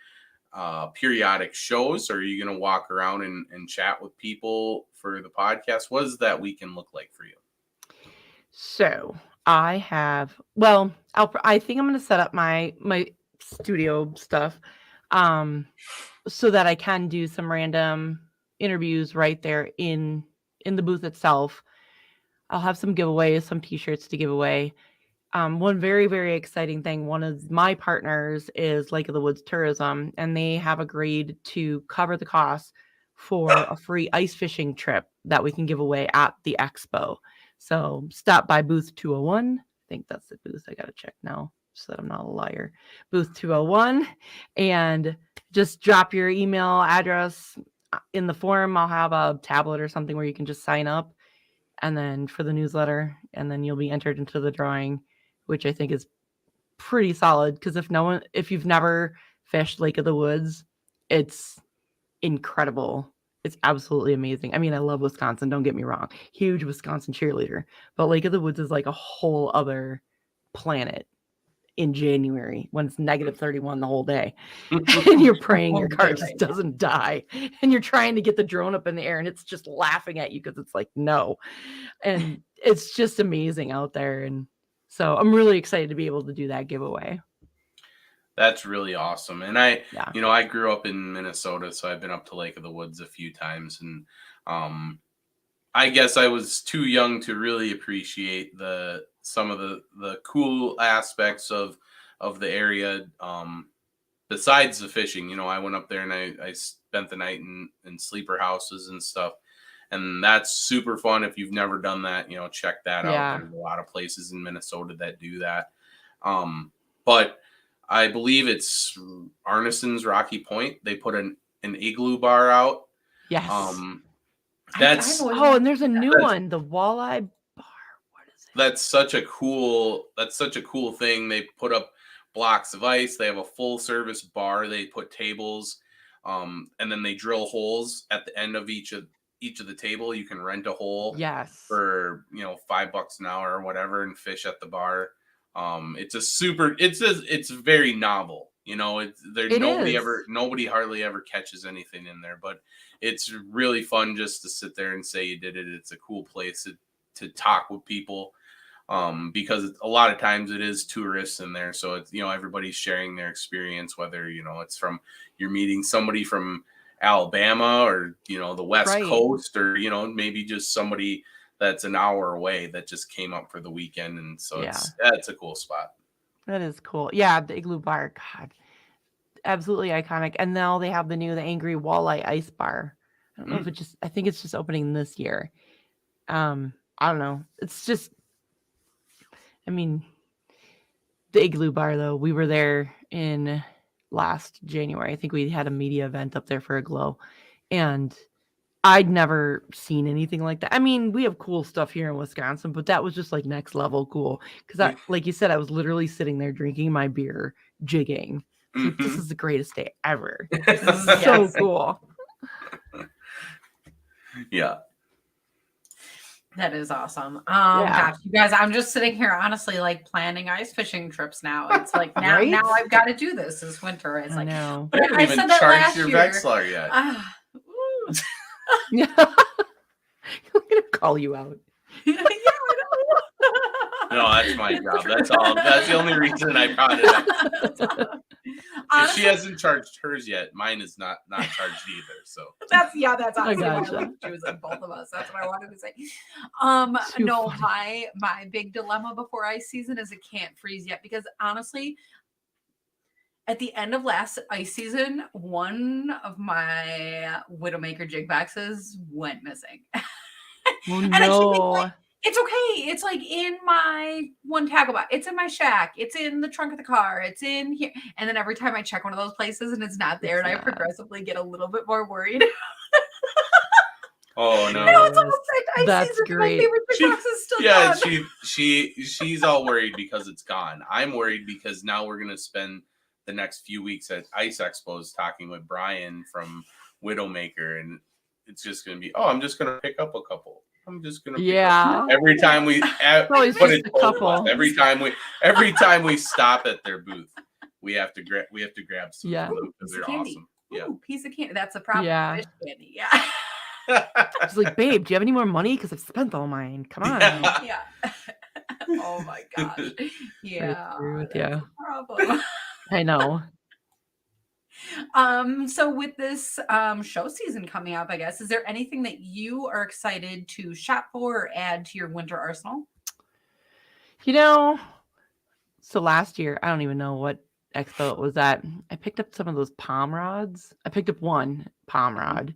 A: periodic shows, or are you going to walk around and chat with people for the podcast? What does that weekend look like for you?
C: So I think I'm going to set up my studio stuff, so that I can do some random interviews right there in the booth itself. I'll have some giveaways, some t-shirts to give away. One very, very exciting thing, one of my partners is Lake of the Woods Tourism, and they have agreed to cover the cost for a free ice fishing trip that we can give away at the expo. So stop by booth 201. I think that's the booth. I got to check now so that I'm not a liar. Booth 201, and just drop your email address in the form. I'll have a tablet or something where you can just sign up, and then for the newsletter, and then you'll be entered into the drawing, which I think is pretty solid. Because if you've never fished Lake of the Woods, it's incredible. It's absolutely amazing. I mean, I love Wisconsin, don't get me wrong. Huge Wisconsin cheerleader. But Lake of the Woods is like a whole other planet in January when it's negative 31 the whole day. And you're praying your car just doesn't die. And you're trying to get the drone up in the air and it's just laughing at you because it's like, no. And it's just amazing out there. And so I'm really excited to be able to do that giveaway.
A: That's really awesome. And I grew up in Minnesota, so I've been up to Lake of the Woods a few times. And I guess I was too young to really appreciate some of the cool aspects of the area. Besides the fishing, I went up there and I spent the night in sleeper houses and stuff. And that's super fun. If you've never done that, check that out. There's a lot of places in Minnesota that do that. But I believe it's Arneson's Rocky Point. They put an igloo bar out.
C: Yes.
A: And
C: there's a new one, the Walleye Bar. What is it?
A: That's such a cool thing. They put up blocks of ice. They have a full service bar. They put tables, and then they drill holes at the end of each of the table. You can rent a hole.
C: Yes.
A: For $5 an hour or whatever, and fish at the bar. It's very novel. Nobody hardly ever catches anything in there, but it's really fun just to sit there and say you did it. It's a cool place to talk with people, because a lot of times it is tourists in there. So it's, everybody's sharing their experience, whether, it's you're meeting somebody from Alabama or, the West Coast, or, maybe just somebody that's an hour away that just came up for the weekend. And so it's a cool spot.
C: That is cool. Yeah, the igloo bar, God, absolutely iconic. And now they have the Angry Walleye Ice Bar. I don't know if I think it's just opening this year. I don't know. It's just, the igloo bar though, we were there in last January. I think we had a media event up there for a glow, and I'd never seen anything like that. We have cool stuff here in Wisconsin, but that was just like next level cool. Because like you said, I was literally sitting there drinking my beer, jigging. Like, this is the greatest day ever. This is so cool.
A: Yeah.
B: That is awesome. Gosh, you guys, I'm just sitting here honestly like planning ice fishing trips now. It's like now I've got to do this this winter. It's like,
C: no.
B: But
A: I haven't even charged your Vexlar yet.
C: Yeah. I'm gonna call you out.
B: Yeah, I know.
A: No, that's my job. That's all. That's the only reason I brought it up. If she hasn't charged hers yet, mine is not charged either. So
B: that's honestly why I'm choosing both of us. That's what I wanted to say. No,
C: funny.
B: my big dilemma before ice season is it can't freeze yet, because honestly, at the end of last ice season, one of my Widowmaker jig boxes went missing.
C: Oh,
B: and
C: no.
B: it's okay. It's like in my one tackle box. It's in my shack. It's in the trunk of the car. It's in here. And then every time I check one of those places and it's not there, I progressively get a little bit more worried.
A: Oh
B: I know
A: no.
B: it's almost like ice
C: That's
B: season. And my
C: great.
B: favorite fish box is still
A: Yeah,
B: gone.
A: she's all worried because it's gone. I'm worried because now we're gonna spend the next few weeks at Ice Expos talking with Brian from Widowmaker, and it's just gonna be, oh, I'm just gonna pick up a couple. I'm just gonna pick up
C: Yeah.
A: every time we
C: It's always
A: but
C: just
A: it's
C: a
A: both of us.
C: couple.
A: Every time we stop at their booth, we have to grab some
C: Yeah.
A: from them because
B: Piece of
A: they're
B: candy.
A: awesome. Yeah.
B: Ooh, piece of candy. That's the problem.
C: Yeah.
B: Fish candy. Yeah.
C: She's like, babe, do you have any more money? Because I've spent all mine. Come on.
B: Yeah. Oh my gosh. Yeah.
C: through with
B: That's
C: ya.
B: the problem.
C: I know.
B: So with this show season coming up, I guess, is there anything that you are excited to shop for or add to your winter arsenal?
C: You know, so last year, I don't even know what expo it was at. I picked up some of those palm rods. I picked up one palm rod.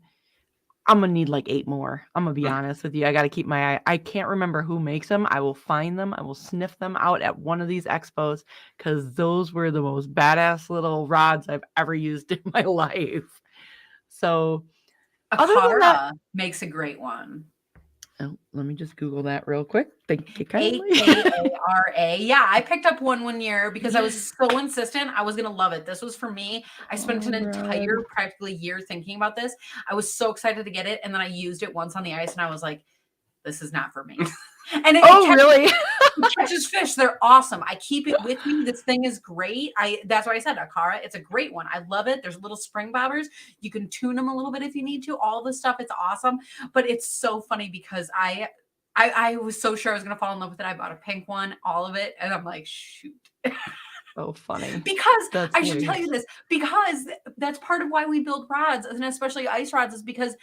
C: I'm gonna need like 8 more. I'm gonna be honest with you. I gotta keep my eye. I can't remember who makes them. I will find them. I will sniff them out at one of these expos because those were the most badass little rods I've ever used in my life. So other than that,
B: Akara makes a great one.
C: oh, let me just Google that real quick. Thank you kindly.
B: Akara. Yeah, I picked up one year because I was so insistent. I was going to love it. This was for me. I spent an entire practically year thinking about this. I was so excited to get it. And then I used it once on the ice and I was like, this is not for me. And it
C: really?
B: it catches fish. They're awesome. I keep it with me. This thing is great. That's why I said Akara. It's a great one. I love it. There's little spring bobbers. You can tune them a little bit if you need to. All this stuff. It's awesome. But it's so funny because I was so sure I was going to fall in love with it. I bought a pink one, all of it. And I'm like, shoot.
C: Oh, funny.
B: Because
C: That's
B: I should tell you this, because that's part of why we build rods, and especially ice rods, is because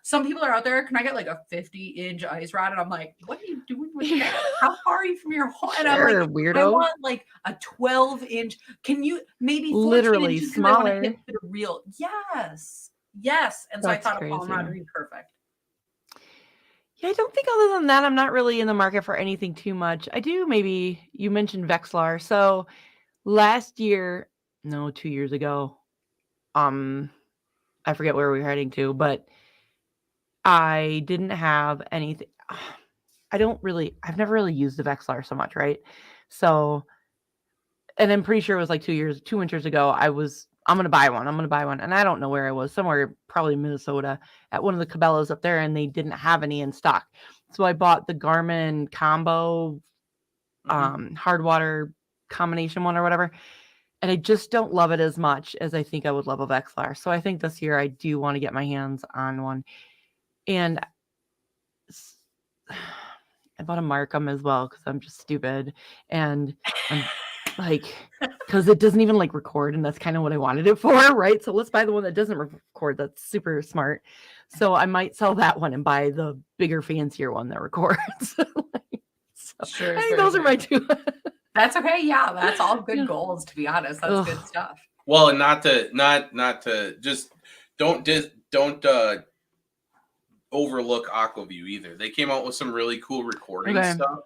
B: some people are out there, can I get like a 50-inch ice rod? And I'm like, what are you doing with that? How far are you from your home? And I'm like,
C: weirdo.
B: I want like a 12-inch. Can you maybe 14
C: literally
B: inches
C: smaller?
B: Hit a real. Yes. And so
C: That's
B: I thought a palm rod would
C: crazy.
B: be perfect.
C: Yeah, I don't think other than that, I'm not really in the market for anything too much. I do maybe, you mentioned Vexlar. So last year, no, 2 years ago, I forget where we were heading to, but I didn't have anything. I've never really used the Vexlar so much, right? So, and I'm pretty sure it was like 2 winters ago, I'm going to buy one. And I don't know where I was, somewhere probably Minnesota at one of the Cabela's up there, and they didn't have any in stock. So I bought the Garmin combo, hard water combination one or whatever. And I just don't love it as much as I think I would love a Vexlar. So I think this year I do want to get my hands on one. And I bought a Markham as well because I'm just stupid. And I'm like, because it doesn't even like record, and that's kind of what I wanted it for, right? So let's buy the one that doesn't record. That's super smart. So I might sell that one and buy the bigger, fancier one that records.
B: Sure,
C: I think those are my two.
B: That's okay. Yeah, that's all good goals, to be honest. That's good stuff.
A: Well, and not to just don't overlook Aquaview either. They came out with some really cool recording stuff.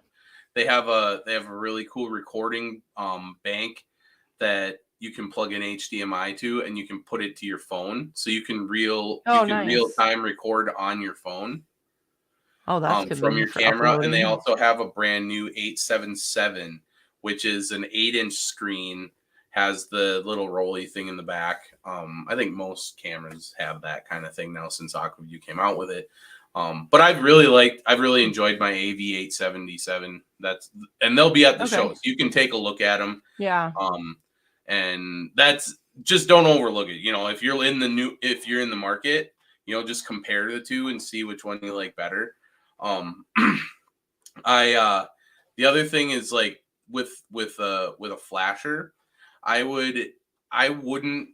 A: They have a really cool recording bank that you can plug in HDMI to, and you can put it to your phone, so you can real time record on your phone.
C: Oh, that's
A: from your camera. And they also have a brand new 877, which is an 8-inch screen, has the little rolly thing in the back. I think most cameras have that kind of thing now since Aquaview came out with it. But I've really enjoyed my AV 877. And they'll be at the shows. You can take a look at them.
C: Yeah.
A: And that's just, don't overlook it. You know, if you're in the market, you know, just compare the two and see which one you like better. The other thing is, like, with a flasher, I wouldn't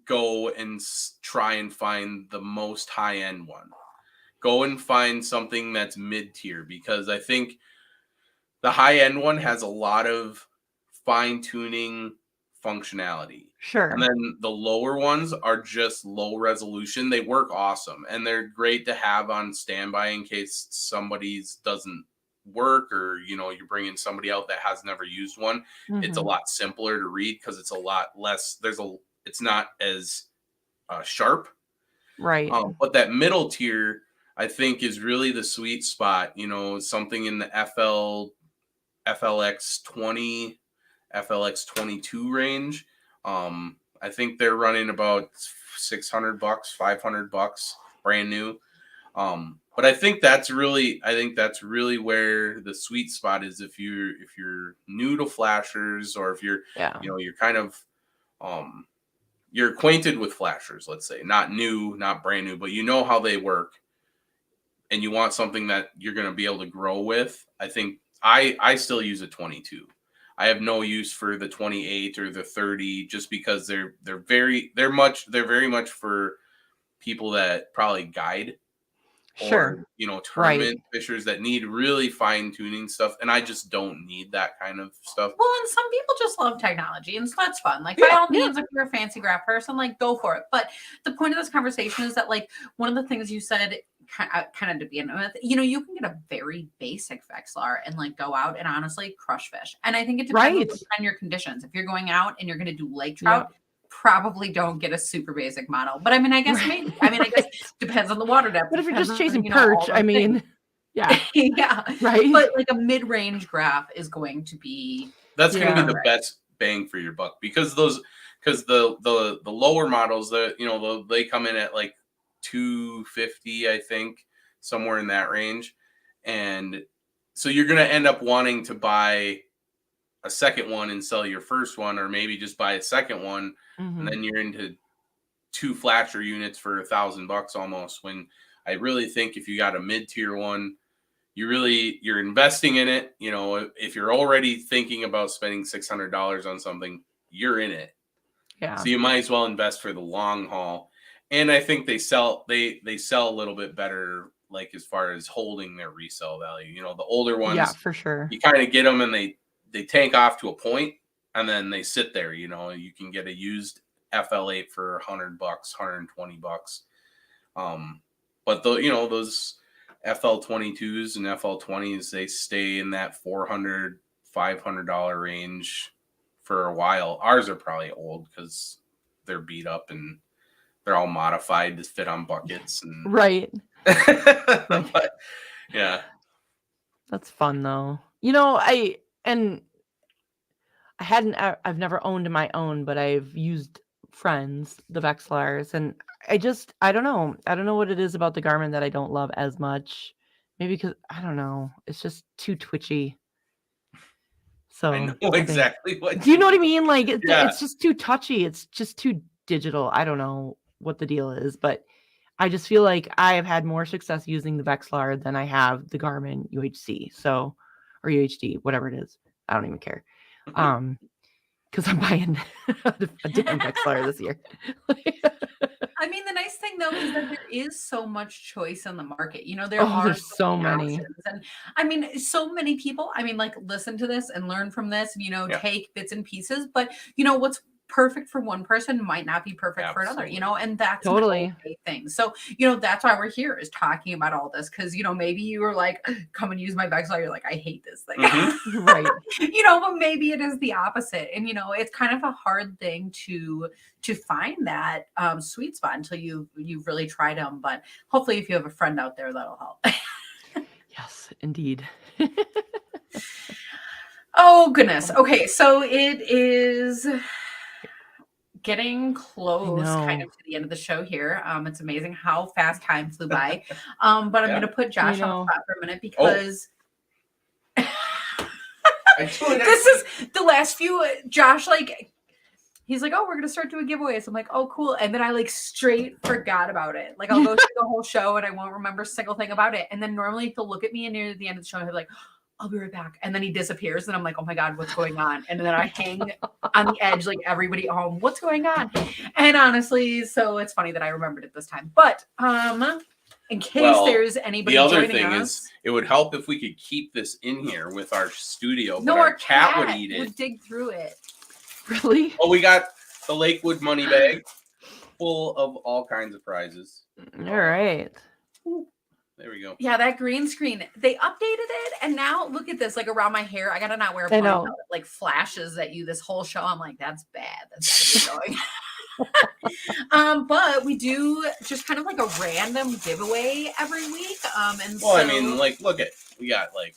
A: go and try and find the most high end one. Go and find something that's mid tier, because I think the high end one has a lot of fine tuning functionality.
C: Sure.
A: And then the lower ones are just low resolution. They work awesome, and they're great to have on standby in case somebody's doesn't work, or, you know, you're bringing somebody out that has never used one. It's a lot simpler to read because it's a lot less. It's not as sharp.
C: Right.
A: But that middle tier, I think, is really the sweet spot. Something in the FLX 20, FLX 22 range. I think they're running about $600, $500, brand new. But I think that's really where the sweet spot is if you're new to flashers, or if you're
C: Yeah.
A: you're kind of you're acquainted with flashers, let's say, not new, not brand new, but you know how they work, and you want something that you're going to be able to grow with. I think I still use a 22. I have no use for the 28 or the 30, just because they're very much for people that probably guide,
C: Sure.
A: or
C: Right.
A: tournament fishers that need really fine tuning stuff, and I just don't need that kind of stuff.
B: Well, and some people just love technology, and so that's fun. Like,
A: Yeah,
B: by all
C: yeah.
B: means, if you're a fancy graph person, like, go for it. But the point of this conversation is that, like, one of the things you said, kind of to begin with, you can get a very basic Vexlar and like go out and honestly crush fish. And I think it depends
C: Right.
B: on your conditions. If you're going out and you're going to do lake
C: Yeah.
B: trout, probably don't get a super basic model. But I mean, I guess
C: Right.
B: maybe. I mean, I guess depends on the water depth.
C: But if you're
B: depends
C: just
B: on,
C: chasing
B: all
C: perch,
B: those
C: I mean,
B: things.
C: yeah.
B: Yeah.
C: Right.
B: But like a mid-range graph is going to be
A: That's going to be
C: Yeah.
A: the best bang for your buck, because the lower models, they come in at like 250, I think, somewhere in that range, and so you're going to end up wanting to buy a second one and sell your first one, or maybe just buy a second one, and
C: Mhm.
A: then you're into two flasher units for $1,000 almost. When I really think if you got a mid-tier one, you're investing in it. If you're already thinking about spending $600 on something, you're in it.
C: Yeah.
A: So you might as well invest for the long haul. And I think they sell a little bit better, like as far as holding their resale value. The older ones,
C: Yeah, for sure.
A: you kind of get them and they tank off to a point, and then they sit there. You can get a used FL8 for $100, $120. But those FL22s and FL20s, they stay in that $400, $500 range for a while. Ours are probably old because they're beat up and they're all modified to fit on buckets. And
C: Right.
A: but yeah,
C: That's fun though. I've never owned my own, but I've used friends, the Vexlars, and I don't know. I don't know what it is about the Garmin that I don't love as much. Maybe because I don't know. It's just too twitchy. So
A: I know
C: I think.
A: exactly what.
C: Do you know what I mean? Like
A: Yeah.
C: it's just too touchy. It's just too digital. I don't know what the deal is, but I just feel like I have had more success using the Vexlar than I have the Garmin UHC. So, or UHD, whatever it is. I don't even care. Because I'm buying a damn Vexlar this year.
B: I mean, the nice thing though is that there is so much choice in the market. There are
C: there's so many.
B: options. And I mean, so many people, I mean, like, listen to this and learn from this, and,
A: Yeah.
B: take bits and pieces. But, what's perfect for one person might not be perfect for another,
A: Absolutely.
B: And that's
C: Totally.
B: an okay thing. So, that's why we're here, is talking about all this. Because, maybe you were like, come and use my Vexlar. You're like, I hate this thing.
A: Mhm.
C: Right.
B: But maybe it is the opposite. And, it's kind of a hard thing to find that sweet spot until you've really tried them. But hopefully if you have a friend out there, that'll help.
C: Yes, indeed.
B: Oh, goodness. Okay. So it is getting close kind of to the end of the show here. It's amazing how fast time flew by. But I'm going to put Josh on the spot for a minute because this is the last few. Josh, he's like, oh, we're going to start doing giveaways. I'm like, oh, cool. And then I straight forgot about it. I'll go through the whole show and I won't remember a single thing about it. And then normally he'll look at me and near the end of the show, he'll be like, I'll be right back. And then he disappears. And I'm like, oh my God, what's going on? And then I hang on the edge, like everybody at home, what's going on? And honestly, so it's funny that I remembered it this time. But in case there's anybody
A: the other
B: joining
A: thing
B: us,
A: is, it would help if we could keep this in here with our studio.
B: no,
A: but
B: our
A: cat would eat it.
B: Would dig through it.
C: Really?
A: Oh, we got the Lakewood money bag full of all kinds of prizes.
C: All right.
A: There we go.
B: Yeah, that green screen. They updated it, and now look at this. Around my hair, I gotta not wear a
C: I know.
B: ponytail. It flashes at you this whole show. I'm like, that's bad. That's gotta be going. But we do just kind of like a random giveaway every week. And
A: Well,
B: so,
A: I mean, like, look at, we got like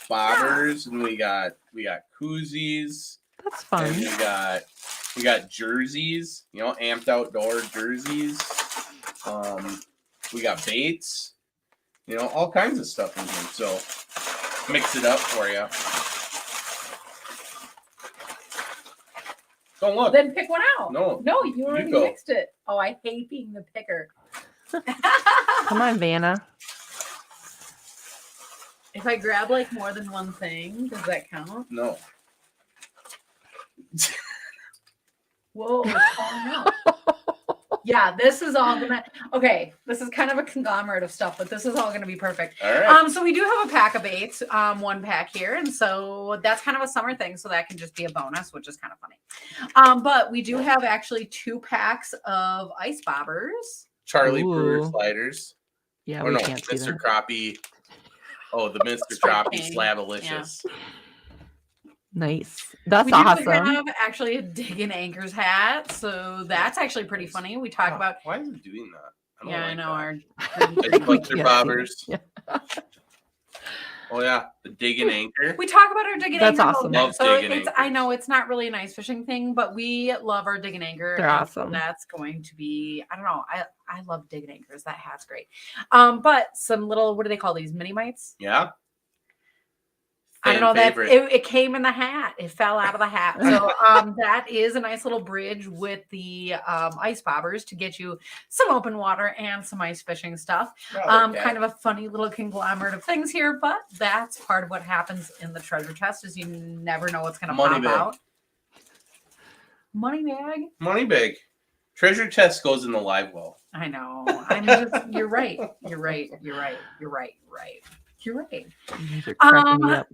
A: bobbers, and we got koozies,
C: That's
A: and
C: fun.
A: we got jerseys, you know, amped outdoor jerseys. We got baits, you know, all kinds of stuff in here. So mix it up for you. Don't look.
B: then pick one out.
A: No,
B: No, you already
A: go.
B: mixed it. Oh, I hate being the picker.
C: Come on, Vanna.
B: If I grab like more than one thing, does that count?
A: No.
B: Whoa. Oh, no. Yeah, this is all gonna. Okay, this is kind of a conglomerate of stuff, but this is all gonna be perfect.
A: All right.
B: So we do have a pack of baits, one pack here, and so that's kind of a summer thing. So that can just be a bonus, which is kind of funny. But we do have actually 2 packs of ice bobbers.
A: Charlie
C: Ooh.
A: Brewer sliders.
C: Yeah,
A: Or
C: we
A: no,
C: can't see
A: Mr.
C: that.
A: Crappie. Oh, the Mr.
B: Strike
A: Crappie
B: King.
A: Slabalicious.
C: Nice. That's
B: We do
C: awesome.
B: have actually a Diggin' Anchors hat, so that's actually pretty funny. We talk about.
A: Why is it doing that?
B: Yeah, I
A: like
B: know
A: that.
B: our.
A: Ice
C: We
A: Buster
C: can't see
A: bobbers.
C: that.
A: Oh yeah, the Diggin' Anchor.
B: We talk about our Diggin'
C: That's
B: Anchor.
C: awesome.
A: Love
B: So
A: Diggin'
B: it's. I
A: Anchors.
B: know it's not really an ice fishing thing, but we love our Diggin' Anchor.
C: They're
B: and so
C: awesome.
B: that's going to be. I don't know. I love Diggin' Anchors. That hat's great. But some little. What do they call these? Mini mites.
A: Yeah.
B: I don't know
A: Fan
B: that
A: favorite.
B: it came in the hat. It fell out of the hat. So that is a nice little bridge with the ice bobbers to get you some open water and some ice fishing stuff. Kind of a funny little conglomerate of things here, but that's part of what happens in the treasure chest is you never know what's going to
A: Money
B: pop
A: bag.
B: out. Money bag.
A: Money bag. Treasure chest goes in the live well.
B: I know. I'm just. You're right. You're right. You're right. You're right. Right. You're right.
C: You guys are cracking me up.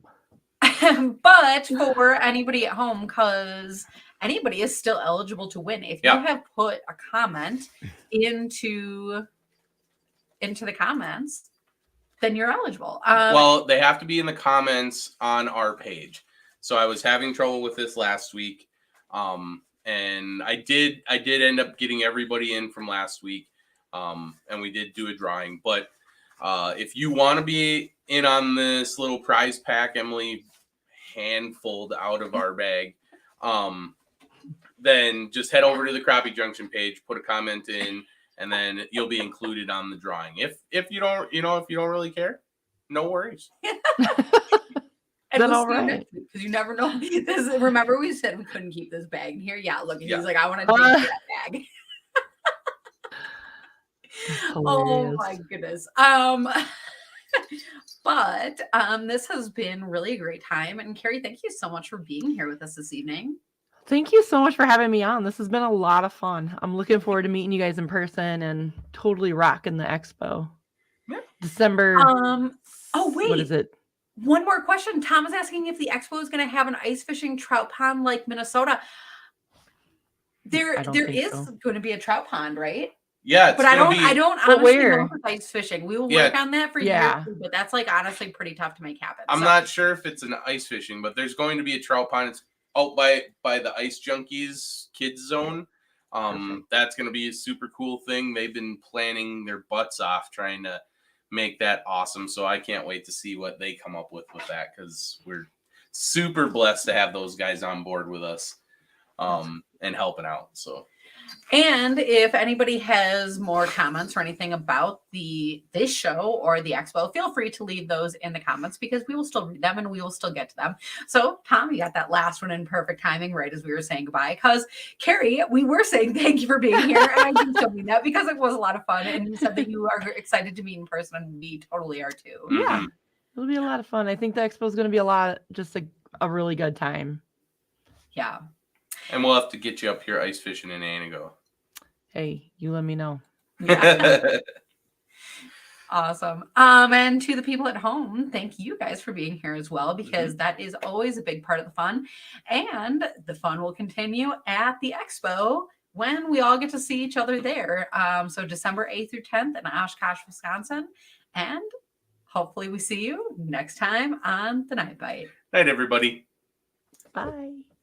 B: But for anybody at home, because anybody is still eligible to win. If you
A: Yeah.
B: have put a comment into the comments, then you're eligible.
A: Well, they have to be in the comments on our page. So I was having trouble with this last week. And I did end up getting everybody in from last week. And we did do a drawing. But if you want to be in on this little prize pack, Emily handfulled out of our bag, then just head over to the Crappie Junction page, put a comment in, and then you'll be included on the drawing. If you don't, if you don't really care, no worries.
B: And
C: Then
B: we'll
C: all
B: see you
C: right.
B: next week, because you never know. Remember we said we couldn't keep this bag in here? Yeah, look,
A: Yeah.
B: he's like, I want to take that bag. Oh
C: Hilarious.
B: my goodness. But this has been really a great time. And Carrie, thank you so much for being here with us this evening.
C: Thank you so much for having me on. This has been a lot of fun. I'm looking forward to meeting you guys in person and totally rocking the expo.
A: Yeah.
C: December.
B: Oh wait.
C: What is it?
B: One more question. Tom is asking if the expo is going to have an ice fishing trout pond like Minnesota. There
C: I don't think
B: is
C: so.
B: going to be a trout pond, right?
A: Yeah, it's
B: But I
A: gonna
B: don't
C: But
B: honestly
C: where?
B: know with ice fishing. We will
A: Yeah.
B: work on that for
C: Yeah.
B: years, but that's like honestly pretty tough to make happen.
A: I'm
B: So-
A: not sure if it's an ice fishing, but there's going to be a trout pond. It's out by the Ice Junkies kids zone.
C: Perfect.
A: That's going to be a super cool thing. They've been planning their butts off trying to make that awesome. So I can't wait to see what they come up with that, because we're super blessed to have those guys on board with us and helping out. So.
B: And if anybody has more comments or anything about this show or the expo, feel free to leave those in the comments, because we will still read them and we will still get to them. So, Tom, you got that last one in perfect timing, right as we were saying goodbye. Because, Carrie, we were saying thank you for being here. And I do still mean that, because it was a lot of fun. And you said that you are excited to meet in person, and we totally are too.
C: Yeah. It'll be a lot of fun. I think the expo is going to be just a really good time.
B: Yeah.
A: And we'll have to get you up here ice fishing in Anago.
C: Hey, you let me know.
B: Yeah. Awesome. And to the people at home, thank you guys for being here as well, because that is always a big part of the fun. And the fun will continue at the expo when we all get to see each other there. So December 8th through 10th in Oshkosh, Wisconsin. And hopefully we see you next time on The Night Bite.
A: Night, everybody.
C: Bye.